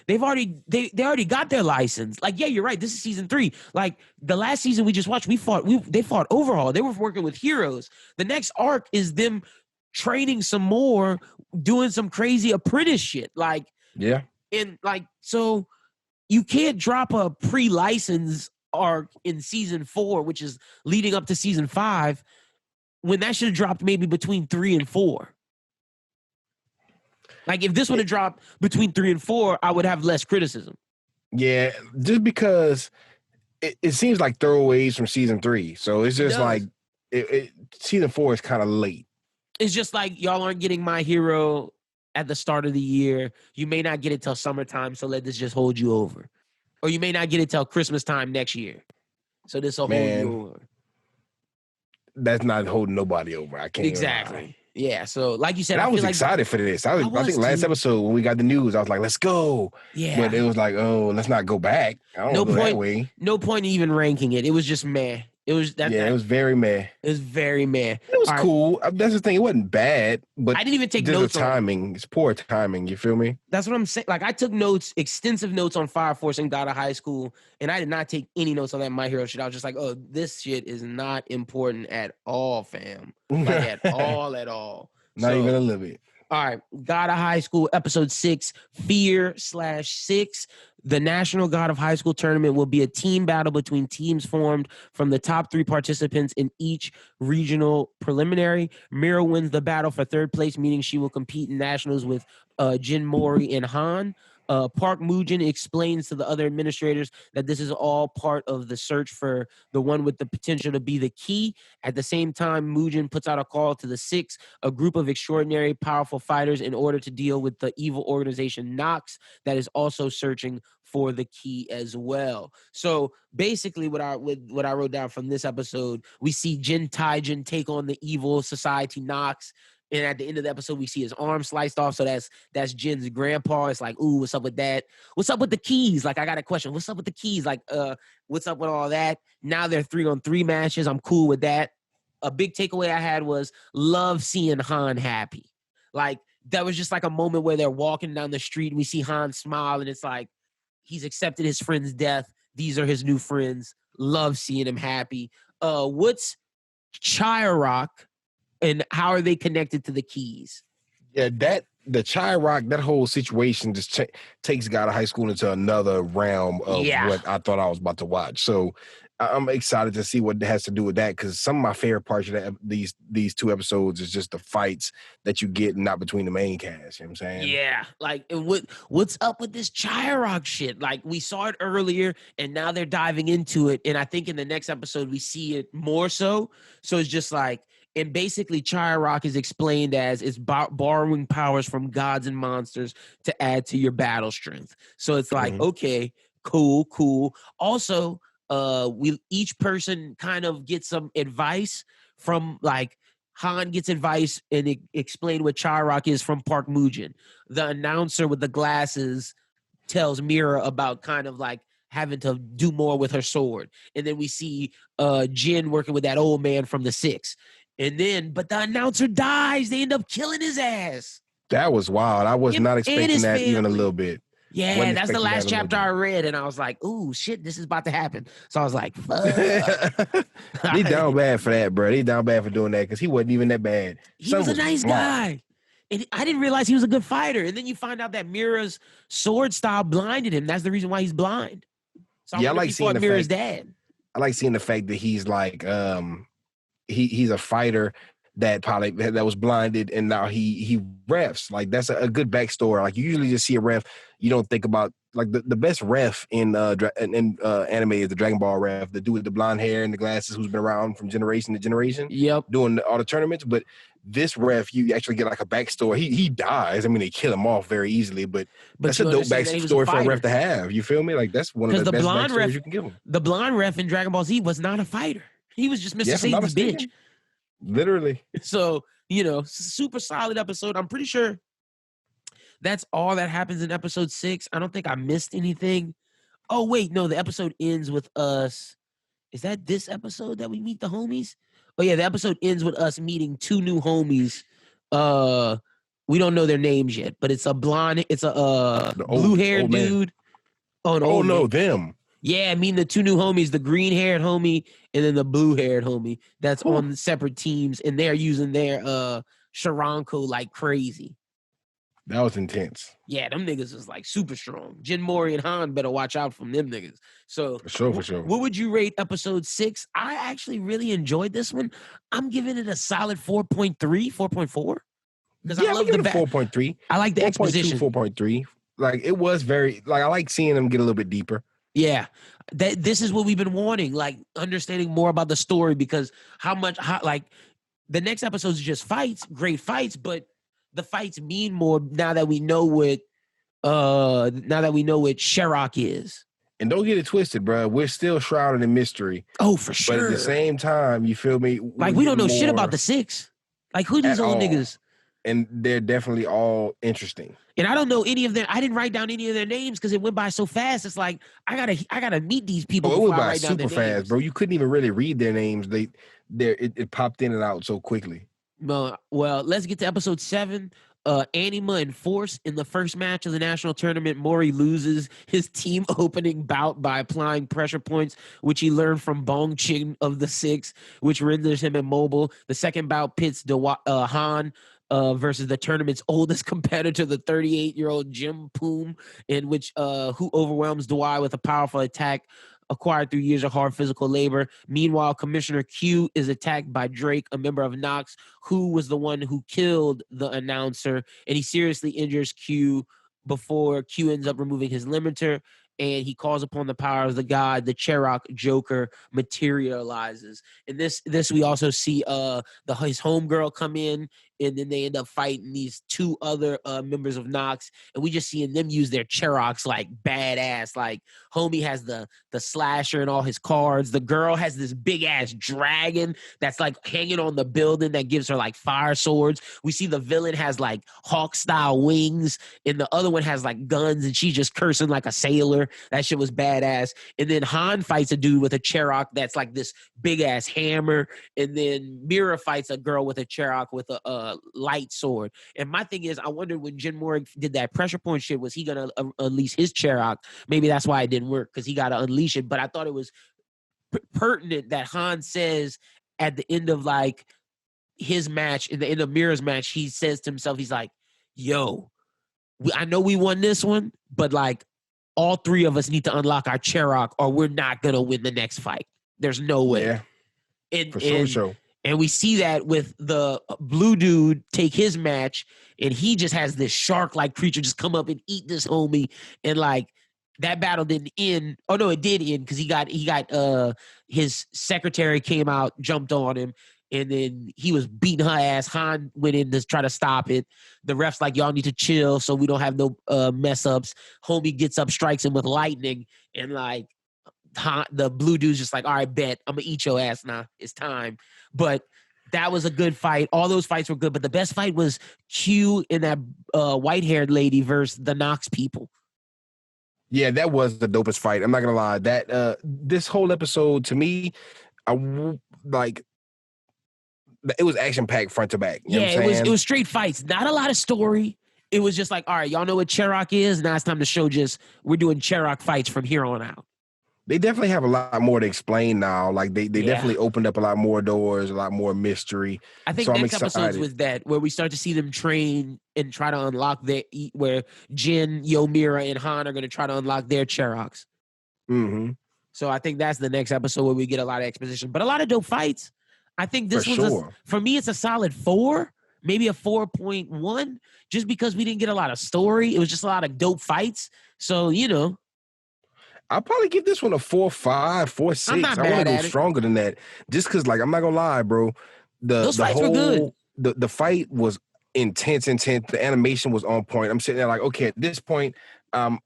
they already got their license. Like, yeah, you're right. This is season 3. Like the last season we just watched, they fought Overhaul. They were working with heroes. The next arc is them training some more, doing some crazy apprentice shit. Like, yeah. And like, so you can't drop a pre-license arc in season 4, which is leading up to season 5, when that should have dropped maybe between 3 and 4. Like if this would have dropped between 3 and 4, I would have less criticism. Yeah, just because it seems like throwaways from season 3. So it's just like season 4 is kind of late. It's just like y'all aren't getting My Hero at the start of the year. You may not get it till summertime, so let this just hold you over. Or you may not get it till Christmas time next year. So this will hold you over. That's not holding nobody over. I can't exactly. Yeah. So like you said, I was excited for this. I think last episode when we got the news, I was like, let's go. Yeah. But it was like, oh, let's not go back. I don't know that way. No point even ranking it. It was just meh. It was it was very meh. It was very meh. It was cool. That's the thing. It wasn't bad, but I didn't even take notes. Timing. It's poor timing. You feel me? That's what I'm saying. Like I took notes, extensive notes on Fire Force and God of High School, and I did not take any notes on that My Hero shit. I was just like, oh, this shit is not important at all, fam. Like at all. Not even a little bit. All right, God of High School, episode 6, Fear/6. The National God of High School tournament will be a team battle between teams formed from the top 3 participants in each regional preliminary. Mira wins the battle for 3rd place, meaning she will compete in nationals with Jin Mori and Han. Park Mugen explains to the other administrators that this is all part of the search for the one with the potential to be the key. At the same time, Mugen puts out a call to the 6, a group of extraordinary, powerful fighters, in order to deal with the evil organization Nox that is also searching for the key as well. So basically what I wrote down from this episode, we see Jin Taijin take on the evil society Nox. And at the end of the episode, we see his arm sliced off. So that's Jin's grandpa. It's like, ooh, what's up with that? What's up with the keys? Like, I got a question. What's up with the keys? Like, what's up with all that? Now they're 3-on-3 matches. I'm cool with that. A big takeaway I had was love seeing Han happy. Like, that was just like a moment where they're walking down the street and we see Han smile, and it's like, he's accepted his friend's death. These are his new friends. Love seeing him happy. What's Chirok and how are they connected to the keys? Yeah, the Chirok, that whole situation just takes God of High School into another realm of what I thought I was about to watch. So I'm excited to see what it has to do with that, because some of my favorite parts of these two episodes is just the fights that you get not between the main cast. You know what I'm saying? Yeah, like, and what's up with this Chirok shit? Like, we saw it earlier, and now they're diving into it, and I think in the next episode we see it more so. So it's just like, and basically Chirok is explained as it's borrowing powers from gods and monsters to add to your battle strength. So it's like, okay, cool. Also, we each person kind of gets some advice from, like, Han gets advice and explain what Chirok is from Park Mujin. The announcer with the glasses tells Mira about kind of like having to do more with her sword. And then we see Jin working with that old man from the 6. And then, but the announcer dies. They end up killing his ass. That was wild. I was not expecting that even a little bit. Yeah, that's the last chapter I read, and I was like, "Ooh, shit, this is about to happen." So I was like, "Fuck." He down bad for that, bro. He down bad for doing that because he wasn't even that bad. He was a nice guy, and I didn't realize he was a good fighter. And then you find out that Mira's sword style blinded him. That's the reason why he's blind. So yeah, I like seeing Mira's dad. I like seeing the fact that he's like, he's a fighter that probably that was blinded, and now he refs. Like, that's a good backstory. Like, you usually just see a ref, you don't think about, like, the best ref in anime is the Dragon Ball ref, the dude with the blonde hair and the glasses who's been around from generation to generation. Yep, doing all the tournaments. But this ref, you actually get like a backstory. He dies. I mean, they kill him off very easily, but that's a dope backstory for a ref to have. You feel me? Like, that's one of the best backstories you can give him. The blonde ref in Dragon Ball Z was not a fighter. He was just Mr. Satan's bitch. Literally. So, super solid episode. I'm pretty sure that's all that happens in episode 6. I don't think I missed anything. Oh, wait, no, the episode ends with us. Is that this episode that we meet the homies? Oh, yeah, the episode ends with us meeting 2 new homies. We don't know their names yet, but it's a blue-haired dude. Oh, no, them. Yeah, I mean the 2 new homies, the green-haired homie and then the blue-haired homie that's on separate teams, and they're using their Sharanko like crazy. That was intense. Yeah, them niggas was like super strong. Jin Mori and Han better watch out from them niggas. So for sure. What would you rate episode 6? I actually really enjoyed this one. I'm giving it a solid 4.3, 4.4. Because I love the 4.3. I like the exposition. 4.3. Like, it was very, like, I like seeing them get a little bit deeper. Yeah, this is what we've been wanting, like understanding more about the story, because like the next episode is just fights, great fights, but the fights mean more now that we know what Chirok is. And don't get it twisted, bro. We're still shrouded in mystery. Oh, for sure. But at the same time, you feel me? Like, we don't know shit about the 6. Like, who these old niggas? And they're definitely all interesting. And I don't know any of them. I didn't write down any of their names because it went by so fast. It's like, I gotta meet these people. It went by super fast, bro. You couldn't even really read their names. It popped in and out so quickly. Well, let's get to episode 7. Anima and Force. In the first match of the national tournament, Mori loses his team opening bout by applying pressure points, which he learned from Bong Chin of the 6, which renders him immobile. The second bout pits Han versus the tournament's oldest competitor, the 38-year-old Jim Poom, in which who overwhelms Dawai with a powerful attack acquired through years of hard physical labor. Meanwhile, Commissioner Q is attacked by Drake, a member of Nox, who was the one who killed the announcer, and he seriously injures Q before Q ends up removing his limiter, and he calls upon the power of the god. The Chirok Joker materializes. In this we also see his homegirl come in, and then they end up fighting these 2 other members of Nox, and we just seeing them use their Chiroks like badass. Like, homie has the slasher and all his cards. The girl has this big ass dragon that's like hanging on the building that gives her like fire swords. We see the villain has like hawk style wings, and the other one has like guns, and she's just cursing like a sailor. hammer. That shit was badass. And then Han fights a dude with a Cherokee that's like this big ass hammer. And then Mira fights a girl with a Cherokee with a light sword. And my thing is, I wondered when Jin Moore did that pressure point shit, was he gonna unleash his Cherokee? Maybe that's why it didn't work, because he got to unleash it. But I thought it was pertinent that Han says at the end of like his match, in the end of Mira's match, he says to himself, he's like, yo, I know we won this one, but like all three of us need to unlock our Cherokee or we're not going to win the next fight. There's no way. Yeah, and, for sure. And we see that with the blue dude take his match, and he just has this shark-like creature just come up and eat this homie. And like that battle didn't end. Oh no, it did end, because he got his secretary came out, jumped on him, and then he was beating her ass. Han went in to try to stop it. The ref's like, y'all need to chill so we don't have no mess ups. Homie gets up, strikes him with lightning, and like the blue dude's just like, all right, bet, I'm gonna eat your ass now. It's time. But that was a good fight. All those fights were good, but the best fight was Q and that white-haired lady versus the Nox people. Yeah, that was the dopest fight. I'm not gonna lie. That this whole episode to me, like, it was action packed front to back. You know what I'm saying? It was straight fights. Not a lot of story. It was just like, all right, y'all know what Cherokee is. Now it's time to show we're doing Cherokee fights from here on out. They definitely have a lot more to explain now. Like they definitely opened up a lot more doors, a lot more mystery. I think next episodes was that where we start to see them train and try to unlock where Jin, Mira, and Han are going to try to unlock their Cherokees. Mm-hmm. So I think that's the next episode where we get a lot of exposition, but a lot of dope fights. I think this was for me, it's a solid 4, maybe a 4.1, just because we didn't get a lot of story. It was just a lot of dope fights. So, I'll probably give this one a 4.5, 4.6. I'm not I want to go stronger than that. Just because, like, I'm not gonna lie, bro. Those fights were good. The fight was intense. The animation was on point. I'm sitting there like, okay, at this point, I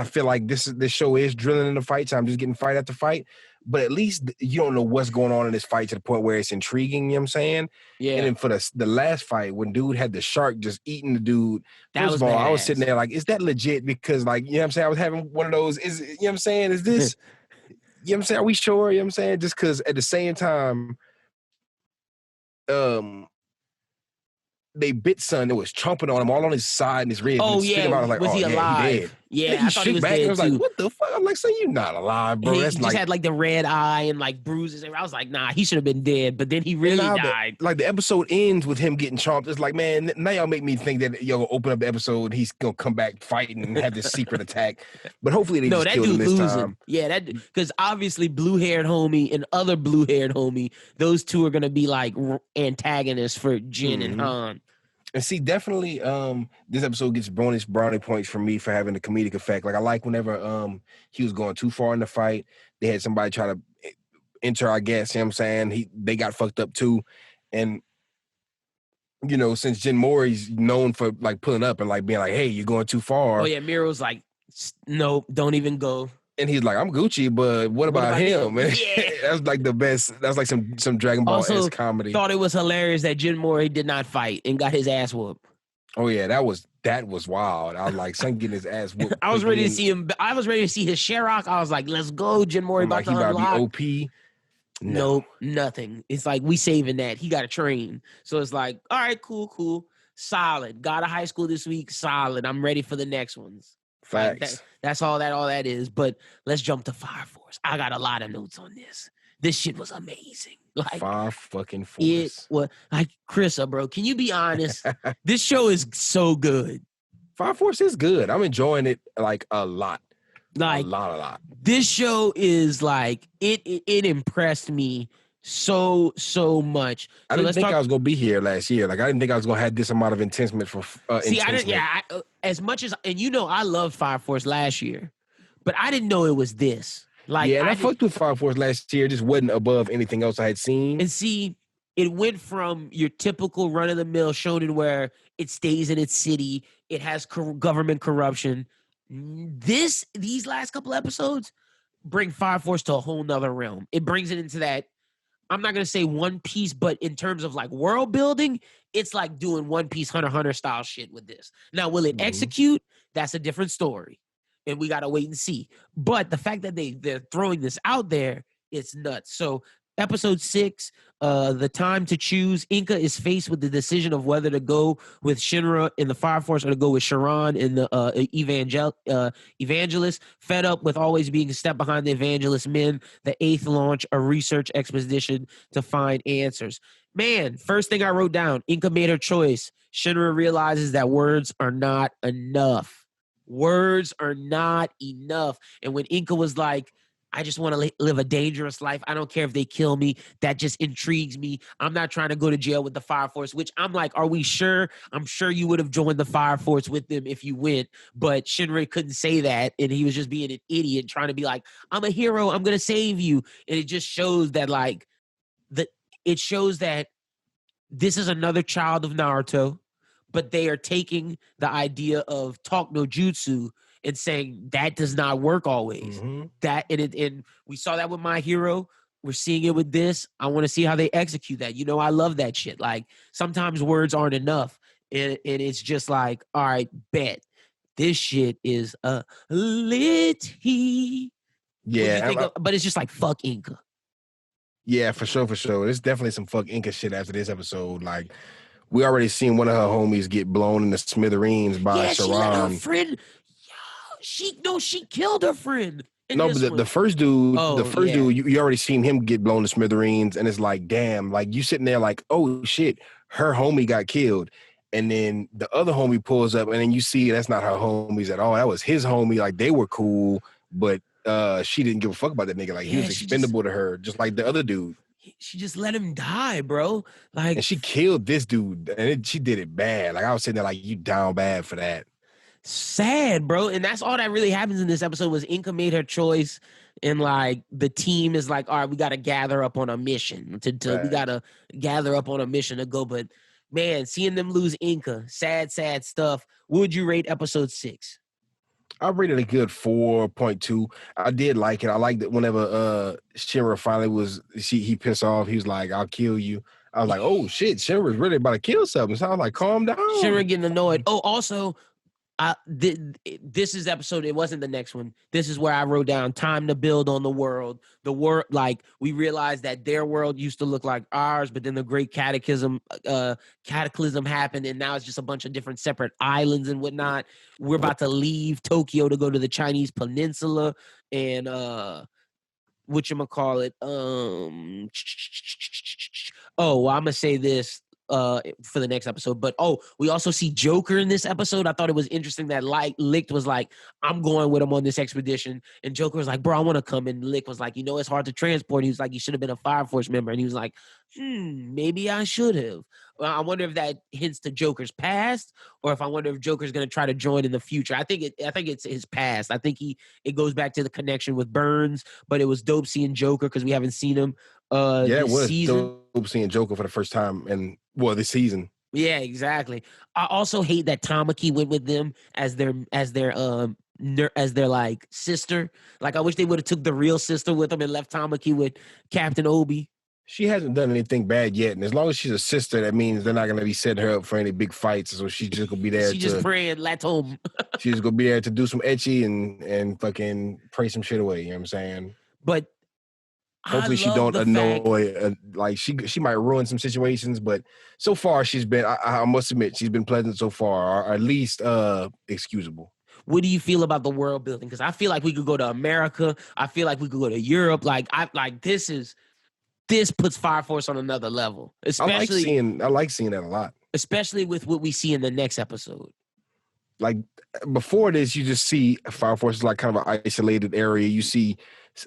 feel like this show is drilling in the fights. I'm just getting fight after fight. But at least you don't know what's going on in this fight to the point where it's intriguing, you know what I'm saying? Yeah. And then for the last fight, when dude had the shark just eating the dude, first of all, I was sitting there like, is that legit? Because, like, you know what I'm saying? I was having one of those, you know what I'm saying? Is this, you know what I'm saying? Are we sure? You know what I'm saying? Just because at the same time, they bit son that was chomping on him all on his side and his ribs. Oh, yeah. Was he alive? He dead. Yeah, I thought he was dead, I was too. like, what the fuck? I'm like, son, you're not alive, bro. He That's just had like the red eye and like bruises. I was like, nah, he should have been dead. But then he really died. The episode ends with him getting chomped. It's like, man, now y'all make me think that y'all open up the episode, he's gonna come back fighting and have this secret attack. But hopefully they just killed him this time. Yeah, that because obviously blue-haired homie and other blue-haired homie, those two are gonna be like antagonists for Jin and Han. And see, definitely, this episode gets bonus brownie points from me for having the comedic effect. Like, I like whenever he was going too far in the fight, they had somebody try to enter, I guess, you know what I'm saying? They got fucked up too. And, since Jin Mori's known for, like, pulling up and, like, being like, hey, you're going too far. Oh, yeah, Miro's like, no, don't even go. And he's like, I'm Gucci, but what about him? Yeah. That's like the best. That's like some Dragon Ball-esque comedy. Thought it was hilarious that Jin Mori did not fight and got his ass whooped. Oh yeah, that was wild. I was like, son getting his ass whooped. I was ready to see him. I was ready to see his Sherrock. I was like, let's go, Jin Mori. About to unlock. Be OP. Nope, nothing. It's like we saving that. He got to train. So it's like, all right, cool, solid. Got a high school this week, solid. I'm ready for the next ones. Facts. Like that's all that is. But let's jump to Fire Force. I got a lot of notes on this. This shit was amazing. Like Fire fucking Force. It was like Chrissa, bro. Can you be honest? This show is so good. Fire Force is good. I'm enjoying it like a lot. Like a lot. This show is like it impressed me so much. I didn't think I was gonna be here last year. Like I didn't think I was gonna have this amount of intensity for. See, I didn't. Yeah, as much as I loved Fire Force last year, but I didn't know it was this. Like, yeah, and I fucked with Fire Force last year. It just wasn't above anything else I had seen. And see, it went from your typical run of the mill shonen where it stays in its city, it has government corruption. These last couple episodes bring Fire Force to a whole nother realm. It brings it into that. I'm not going to say One Piece, but in terms of like world building, it's like doing One Piece Hunter x Hunter style shit with this. Now, will it execute? That's a different story. and we gotta wait and see. But the fact that they're throwing this out there, it's nuts. So episode 6, the time to choose. Inca is faced with the decision of whether to go with Shinra in the Fire Force or to go with Sharon in the Evangelist. Fed up with always being a step behind the Evangelist men, the 8th launch a research expedition to find answers. Man, first thing I wrote down, Inca made her choice. Shinra realizes that words are not enough. Words are not enough. And when Inca was like, I just want to live a dangerous life. I don't care if they kill me. That just intrigues me. I'm not trying to go to jail with the Fire Force, which I'm like, are we sure? I'm sure you would have joined the Fire Force with them if you went. But Shinra couldn't say that. And he was just being an idiot trying to be like, I'm a hero. I'm going to save you. And it just shows that like, it shows that this is another child of Naruto, but they are taking the idea of talk no jutsu and saying that does not work always. Mm-hmm. That and we saw that with My Hero. We're seeing it with this. I want to see how they execute that. You know, I love that shit. Like sometimes words aren't enough, and it's just like, all right, bet this shit is a litty. Yeah, but it's just like fuck Inca. Yeah, for sure, for sure. There's definitely some fuck Inca shit after this episode. Like, we already seen one of her homies get blown in the smithereens by Yeah, Sharon. she let her friend. She killed her friend. No, but the first dude, dude, you already seen him get blown to smithereens, and it's like, damn, like you sitting there like, oh shit, her homie got killed. And then the other homie pulls up, and then you see that's not her homies at all. That was his homie. Like they were cool, but she didn't give a fuck about that nigga. Like he was expendable to her, just like the other dude. She just let him die, bro. Like, and she killed this dude, and she did it bad. Like I was sitting there like, you down bad for that. Sad, bro. And that's all that really happens in this episode was Inca made her choice, and like the team is like, all right, we got to gather up on a mission we got to gather up on a mission to go. But man, seeing them lose Inca, sad stuff. Would you rate episode 6? I rated a good 4.2. I did like it. I liked it whenever Shinra finally he pissed off. He was like, I'll kill you. I was like, oh shit, Shinra's really about to kill something. So I was like, calm down. Shinra getting annoyed. Oh, also, this is episode, it wasn't the next one. This is where I wrote down time to build on the world. The world, like we realized that their world used to look like ours, but then the great cataclysm happened, and now it's just a bunch of different separate islands and whatnot. We're about to leave Tokyo to go to the Chinese peninsula, and whatchamacallit, I'm gonna say this for the next episode. But we also see Joker in this episode. I thought it was interesting that Licht was like, I'm going with him on this expedition. And Joker was like, bro, I want to come. And Licht was like, it's hard to transport. He was like, you should have been a Fire Force member. And he was like, maybe I should have. Well, I wonder if that hints to Joker's past, or if I wonder if Joker's going to try to join in the future. I think it's his past. I think it goes back to the connection with Burns, but it was dope seeing Joker because we haven't seen him it was dope seeing Joker for the first time in this season. Yeah, exactly. I also hate that Tamaki went with them as their like sister. Like I wish they would have took the real sister with them and left Tamaki with Captain Obi. She hasn't done anything bad yet, and as long as she's a sister, that means they're not going to be setting her up for any big fights. So she's just going to be there. She's just praying, let home. She's going to be there to do some etchy and fucking pray some shit away. You know what I'm saying? But hopefully she don't annoy. Like she might ruin some situations, but so far she's been. I must admit she's been pleasant so far, or at least excusable. What do you feel about the world building? Because I feel like we could go to America. I feel like we could go to Europe. This puts Fire Force on another level. Especially, I like seeing that a lot. Especially with what we see in the next episode. Like before this, you just see Fire Force is like kind of an isolated area. You see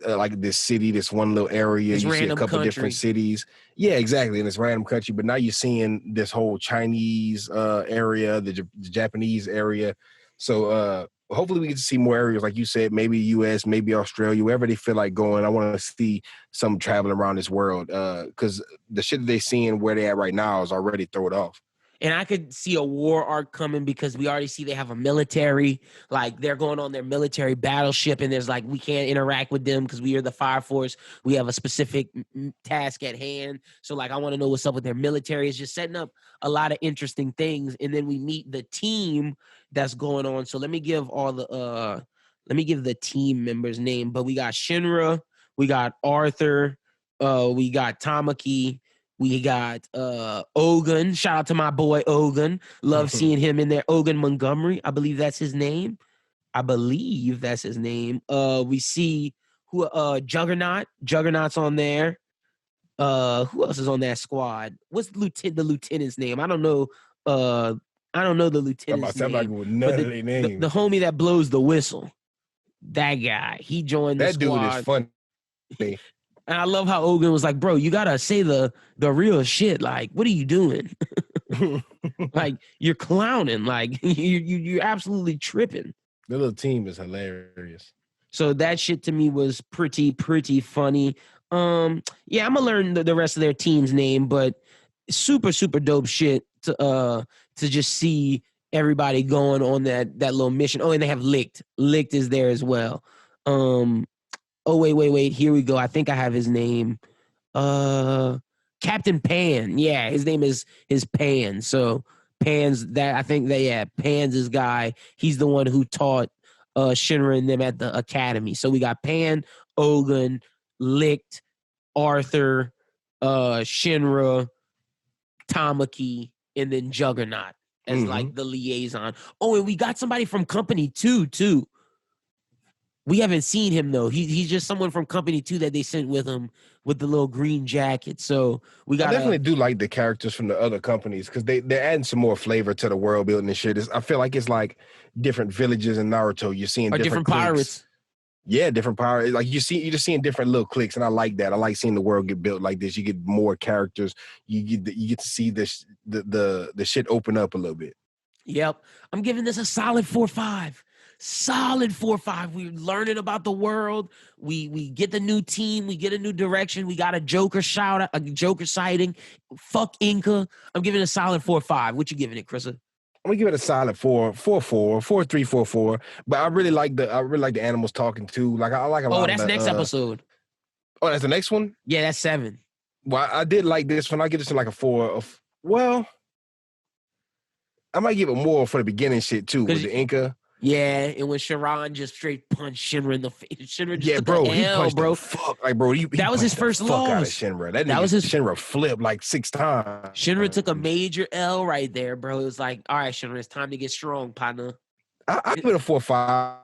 like this city, this one little area. You see a couple different cities. Yeah, exactly. In this random country. But now you're seeing this whole Chinese area, the Japanese area. So hopefully we get to see more areas, like you said, maybe U.S., maybe Australia, wherever they feel like going. I want to see some traveling around this world because the shit that they're seeing where they at right now is already thrown off. And I could see a war arc coming because we already see they have a military, like they're going on their military battleship, and there's like, we can't interact with them because we are the Fire Force. We have a specific task at hand. So like, I want to know what's up with their military. It's just setting up a lot of interesting things. And then we meet the team that's going on. So let me give all the let me give the team members name, but we got Shinra, we got Arthur, we got Tamaki, we got Ogun. Shout out to my boy Ogun. Love seeing him in there. Ogun Montgomery, I believe that's his name. We see who Juggernaut. Juggernaut's on there. Who else is on that squad? What's the lieutenant's name? I don't know. I don't know the lieutenant's name. But the homie that blows the whistle, that guy, he joined the squad. That dude is funny. And I love how Ogun was like, bro, you gotta say the real shit. Like, what are you doing? Like, you're clowning. Like, you're absolutely tripping. The little team is hilarious. So that shit to me was pretty funny. Yeah, I'm gonna learn the rest of their team's name, but super dope shit to just see everybody going on that little mission. Oh, and they have Licht. Licht is there as well. Oh, wait. Here we go. I think I have his name. Captain Pan. Yeah, his name is Pan. So Pan's that, I think that, yeah, Pan's his guy. He's the one who taught Shinra and them at the academy. So we got Pan, Ogun, Licht, Arthur, Shinra, Tamaki, and then Juggernaut as like the liaison. Oh, and we got somebody from Company 2 too. We haven't seen him though. He's just someone from Company 2 that they sent with him with the little green jacket. So we got. I definitely do like the characters from the other companies because they're adding some more flavor to the world building and shit. I feel like it's like different villages in Naruto. You're seeing different pirates. Yeah, different pirates. Like you're just seeing different little cliques, and I like that. I like seeing the world get built like this. You get more characters. You get to see this the shit open up a little bit. Yep, I'm giving this a solid 4.5. Solid 4.5. We're learning about the world. We get the new team. We get a new direction. We got a Joker a Joker sighting. Fuck Inca. I'm giving it a solid 4.5. What you giving it, Chrissa? I'm gonna give it a solid 4.344. But I really like the animals talking too. Like I like a lot. Oh, that's next episode. Oh, that's the next one? Yeah, that's 7. Well, I did like this one. I give this like a 4. Well, I might give it more for the beginning shit too with the Inca. Yeah, and when Sharon just straight punched Shinra in the face, Shinra just took bro, the he punched bro. The fuck, like bro, that was his first loss. Out of Shinra. That was his Shinra flipped like 6 times. Shinra took a major L right there, bro. It was like, all right, Shinra, it's time to get strong, partner. I give it a 4.5.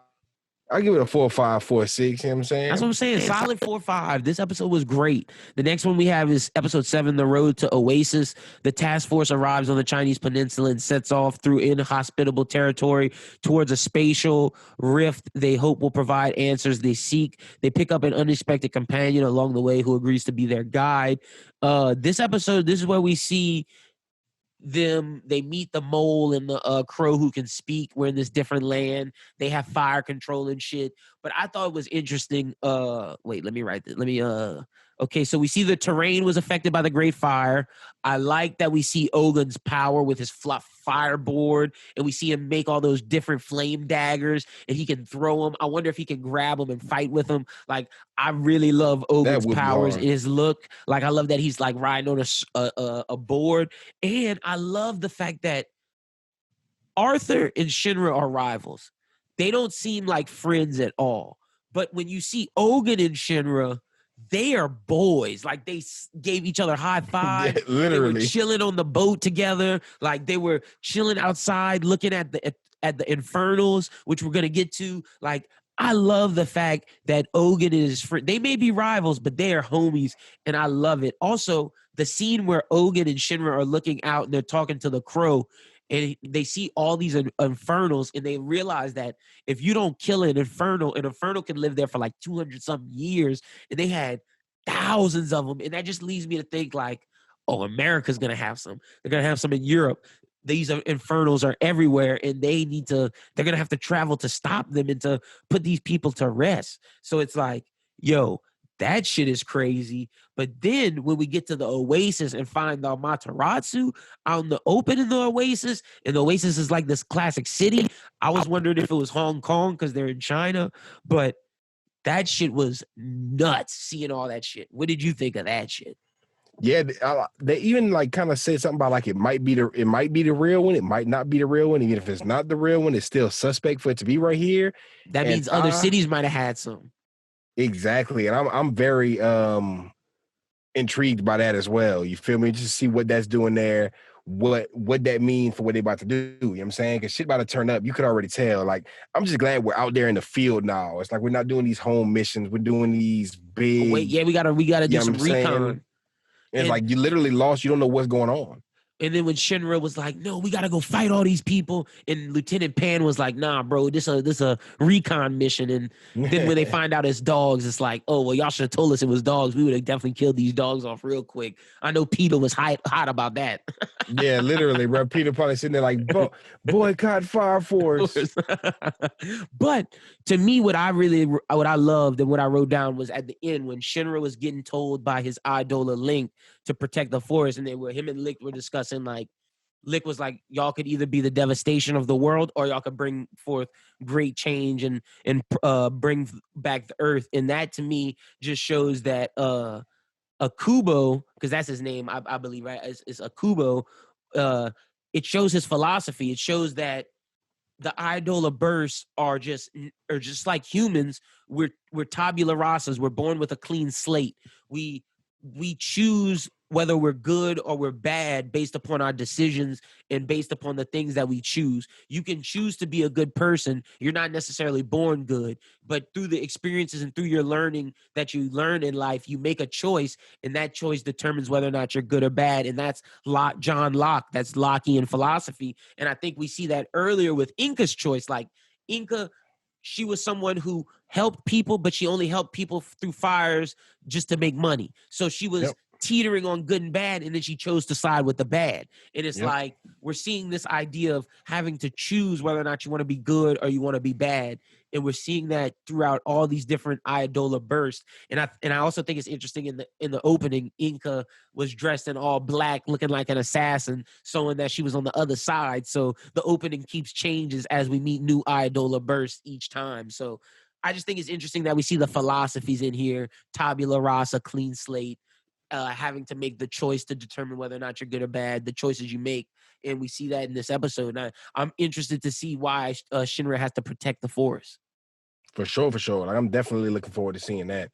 I give it a 4.5, 4.6. You know what I'm saying? That's what I'm saying. Solid 4.5. This episode was great. The next one we have is episode 7, The Road to Oasis. The task force arrives on the Chinese peninsula and sets off through inhospitable territory towards a spatial rift they hope will provide answers they seek. They pick up an unexpected companion along the way who agrees to be their guide. This episode, this is where we see they meet the mole and the crow who can speak. We're in this different land. They have fire control and shit. But I thought it was interesting. Wait, let me write this. Okay, so we see the terrain was affected by the Great Fire. I like that we see Ogun's power with his fireboard, and we see him make all those different flame daggers, and he can throw them. I wonder if he can grab them and fight with them. Like, I really love Ogun's powers and his look. Like, I love that he's like riding on a board, and I love the fact that Arthur and Shinra are rivals. They don't seem like friends at all. But when you see Ogun and Shinra, they are boys. Like, they gave each other high five. Yeah, literally. They were chilling on the boat together. Like, they were chilling outside looking at the infernals, which we're going to get to. Like, I love the fact that Ogun and his friend, they may be rivals, but they are homies, and I love it. Also, the scene where Ogun and Shinra are looking out and they're talking to the crow, and they see all these infernals, and they realize that if you don't kill an infernal can live there for like 200-something years, and they had thousands of them. And that just leads me to think like, oh, America's going to have some. They're going to have some in Europe. These infernals are everywhere, and they're going to have to travel to stop them and to put these people to rest. So it's like, yo, that shit is crazy. But then when we get to the Oasis and find the Amaterasu out in the open in the Oasis, and the Oasis is like this classic city, I was wondering if it was Hong Kong because they're in China, but that shit was nuts, seeing all that shit. What did you think of that shit? Yeah, they even like kind of said something about like it might be the real one, it might not be the real one. Even if it's not the real one, it's still suspect for it to be right here. That And means other cities might have had some. exactly, and I'm very intrigued by that as well. You feel me? Just to see what that's doing there, what that mean for what they about to do. You know what I'm saying? Because shit about to turn up. You could already tell. Like, I'm just glad we're out there in the field now. It's like we're not doing these home missions. We're doing these Oh, wait, big, yeah, we gotta you do know what some I'm saying? recon. And it's And like you literally lost. You don't know what's going on. And then when Shinra was like, "No, we gotta go fight all these people," and Lieutenant Pan was like, "Nah, bro, this a recon mission." And then when they find out it's dogs, it's like, "Oh, well, y'all should have told us it was dogs. We would have definitely killed these dogs off real quick." I know Peter was hot about that. Yeah, literally, bro. Peter probably sitting there like, boycott Fire Force. But to me, what I loved and what I wrote down was at the end when Shinra was getting told by his idola Link to protect the forest, and him and Lick were discussing like Lick was like, y'all could either be the devastation of the world or y'all could bring forth great change and bring back the earth. And that to me just shows that Akubo, because that's his name, I believe, right? Is Akubo. Uh, it shows his philosophy. It shows that the idola bursts are just like humans. We're tabula rasas. We're born with a clean slate. We choose whether we're good or we're bad based upon our decisions and based upon the things that we choose. You can choose to be a good person. You're not necessarily born good, but through the experiences and through your learning that you learn in life, you make a choice, and that choice determines whether or not you're good or bad. And that's John Locke. That's Lockean philosophy. And I think we see that earlier with Inca's choice. Like Inca, she was someone who helped people, but she only helped people through fires just to make money. So she was teetering on good and bad, and then she chose to side with the bad. And it's like we're seeing this idea of having to choose whether or not you want to be good or you want to be bad. And we're seeing that throughout all these different Idola bursts. And I also think it's interesting in the opening, Inca was dressed in all black, looking like an assassin, showing that she was on the other side. So the opening keeps changes as we meet new Idola bursts each time. So I just think it's interesting that we see the philosophies in here: tabula rasa, clean slate, having to make the choice to determine whether or not you're good or bad, the choices you make. And we see that in this episode. And I'm interested to see why Shinra has to protect the forest. For sure, for sure. Like, I'm definitely looking forward to seeing that.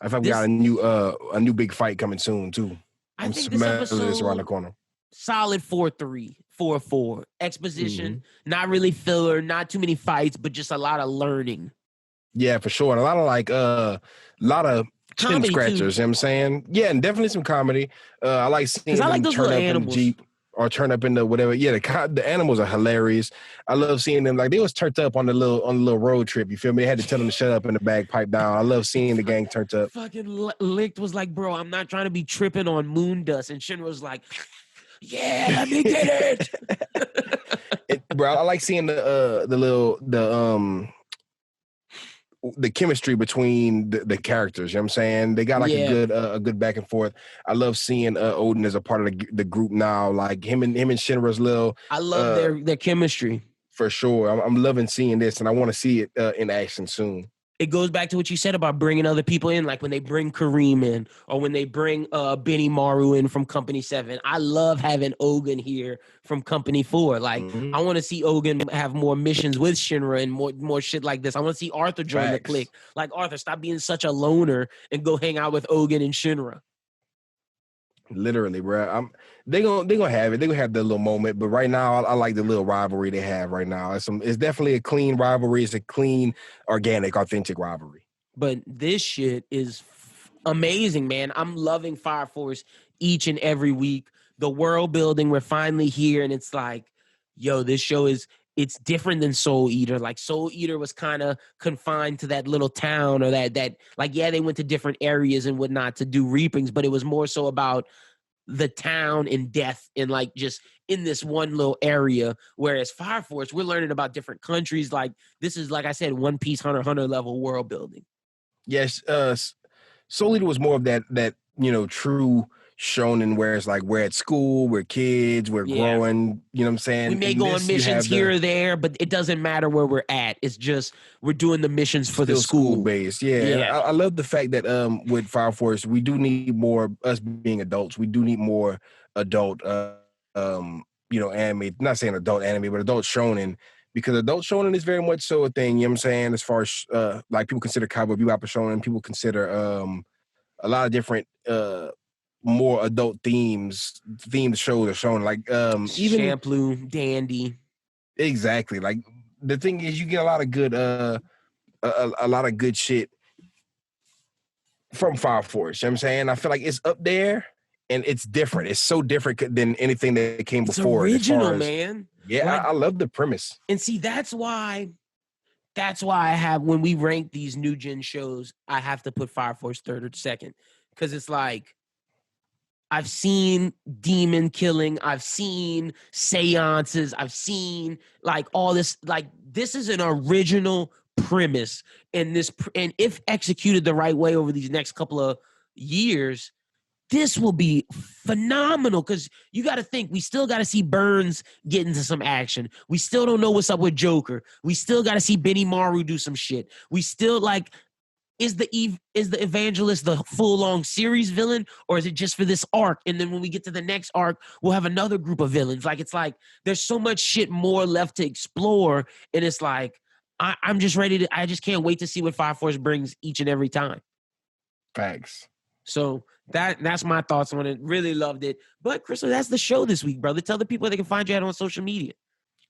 I think we got This, a new big fight coming soon too. I I'm think this smelling this around the episode, corner. solid 4-3, 4-4. Exposition, not really filler, not too many fights, but just a lot of learning. Yeah, for sure. And a lot of chin Comedy, scratchers, too. you know what I'm saying? Yeah, and definitely some comedy. I like seeing I like them those turn little up in the animals. Jeep or turn up into whatever. Yeah, the animals are hilarious. I love seeing them. Like, they was turned up on the little road trip. You feel me? They had to tell them to shut up and the bag pipe down. I love seeing the gang turned up. Fucking Licked was like, bro, I'm not trying to be tripping on moon dust. And Shinra was like, yeah, let me get it. Bro, I like seeing the chemistry between the characters. You know what I'm saying? They got like a good back and forth. I love seeing Odin as a part of the group now. Like him and Shinra's little. I love their chemistry. For sure. I'm loving seeing this, and I want to see it in action soon. It goes back to what you said about bringing other people in, like when they bring Kareem in or when they bring Benny Maru in from Company 7. I love having Ogun here from Company 4. Like, I want to see Ogun have more missions with Shinra and more shit like this. I want to see Arthur join the clique. Like, Arthur, stop being such a loner and go hang out with Ogun and Shinra. Literally, bro. They gonna have it. They gonna have the little moment. But right now, I like the little rivalry they have right now. It's definitely a clean rivalry. It's a clean, organic, authentic rivalry. But this shit is amazing, man. I'm loving Fire Force each and every week. The world building, we're finally here, and it's like, yo, this show it's different than Soul Eater. Like Soul Eater was kind of confined to that little town or that like, yeah, they went to different areas and whatnot to do reapings, but it was more so about the town and death and like just in this one little area. Whereas Fire Force, we're learning about different countries. Like this is, like I said, One Piece, Hunter x Hunter level world building. Yes, Soul Eater was more of that true shonen where it's like we're at school, we're kids, we're Yeah. growing, you know what I'm saying? We may In go this, on you missions have here or there, but it doesn't matter where we're at. It's just we're doing the missions for the still school school. based. Yeah. And Yeah. I love the fact that with Fire Force, we do need more, us being adults, we do need more adult anime. Not saying adult anime, but adult shonen. Because adult shonen is very much so a thing, you know what I'm saying? As far as like people consider Cowboy Bebop a shonen, people consider a lot of different more adult themed shows are shown. Like even Shampoo, Dandy. exactly. Like the thing is you get a lot of good a lot of good shit from Fire Force. You know what I'm saying? I feel like it's up there and it's different. It's so different than anything that came It's before. original, man. Yeah, Like, I love the premise. And see, that's why I have, when we rank these new gen shows, I have to put Fire Force third or second. Because it's like, I've seen demon killing, I've seen seances, I've seen like all this. Like, this is an original premise, and if executed the right way over these next couple of years, this will be phenomenal. Because you got to think, we still got to see Burns get into some action. We still don't know what's up with Joker. We still got to see Benny Maru do some shit. We still like, is the Evangelist the full long series villain, or is it just for this arc? And then when we get to the next arc, we'll have another group of villains. Like, it's like there's so much shit more left to explore, and it's like I'm just ready to. I just can't wait to see what Fire Force brings each and every time. Facts. So that's my thoughts on it. Really loved it. But Crystal, that's the show this week, brother. Tell the people they can find you out on social media.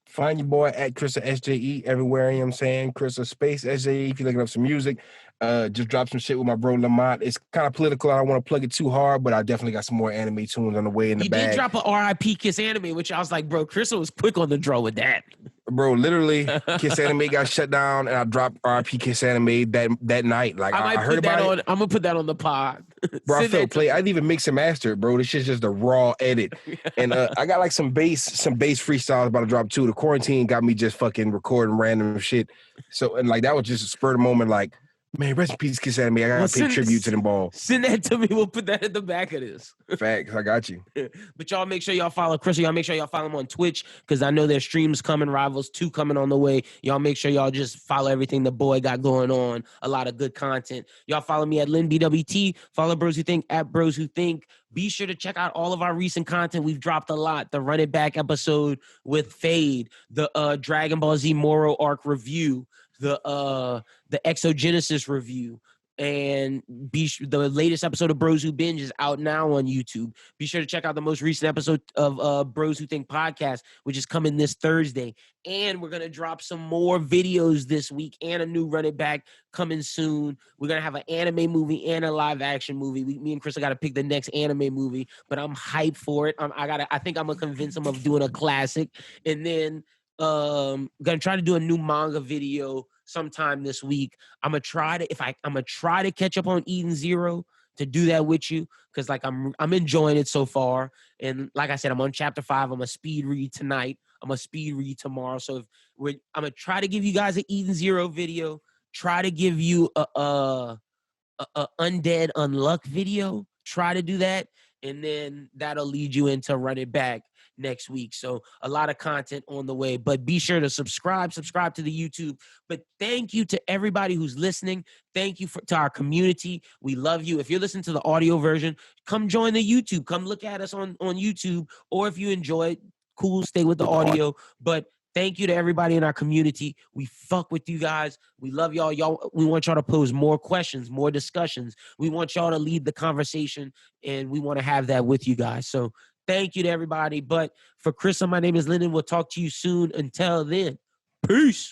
Find your boy at Crystal SJE everywhere, you know what I'm saying? Crystal Space SJE if you're looking up some music. Just drop some shit with my bro Lamont. It's kind of political. I don't want to plug it too hard, but I definitely got some more anime tunes on the way in the bag. You did drop a RIP Kiss Anime, which I was like, bro, Crystal was quick on the draw with that. Bro, literally, Kiss Anime got shut down, and I dropped RIP Kiss Anime that night. Like I heard about it. I'm gonna put that on the pod. Bro, I felt play. I didn't even mix and master it, bro. This shit's just a raw edit. And I got like some bass freestyles about to drop too. The quarantine got me just fucking recording random shit. So, and like that was just a spur of the moment, like, man, rest in peace, Kiss Anime. I gotta pay tribute to them ball. Send that to me. We'll put that at the back of this. Facts, I got you. But y'all make sure y'all follow Crystal. Y'all make sure y'all follow him on Twitch, because I know there's streams coming, Rivals 2 coming on the way. Y'all make sure y'all just follow everything the boy got going on. A lot of good content. Y'all follow me at LynBWT. Follow Bros Who Think at Bros Who Think. Be sure to check out all of our recent content. We've dropped a lot. The Run It Back episode with Fade, the Dragon Ball Z Moro arc review, the Exogenesis review, and the latest episode of Bros Who Binge is out now on YouTube. Be sure to check out the most recent episode of Bros Who Think podcast, which is coming this Thursday. And we're going to drop some more videos this week and a new Run It Back coming soon. We're going to have an anime movie and a live action movie. Me and Chris got to pick the next anime movie, but I'm hyped for it. I think I'm going to convince him of doing a classic. And then gonna try to do a new manga video sometime this week. I'm gonna try to catch up on Eden Zero, to do that with you, because like I'm enjoying it so far. And like I said, I'm on chapter 5. I'm a speed read tonight. I'm a speed read tomorrow. So I'm gonna try to give you guys an Eden Zero video. Try to give you a Undead Unluck video. Try to do that, and then that'll lead you into Run It Back next week. So a lot of content on the way, but be sure to subscribe to the YouTube. But thank you to everybody who's listening. Thank you to our community. We love you. If you're listening to the audio version, come join the YouTube. Come look at us on YouTube. Or if you enjoy it, cool, stay with the audio. But thank you to everybody in our community. We fuck with you guys. We love y'all. We want y'all to pose more questions, more discussions. We want y'all to lead the conversation, and we want to have that with you guys. So thank you to everybody. But for Chris, my name is Lyndon. We'll talk to you soon. Until then, peace.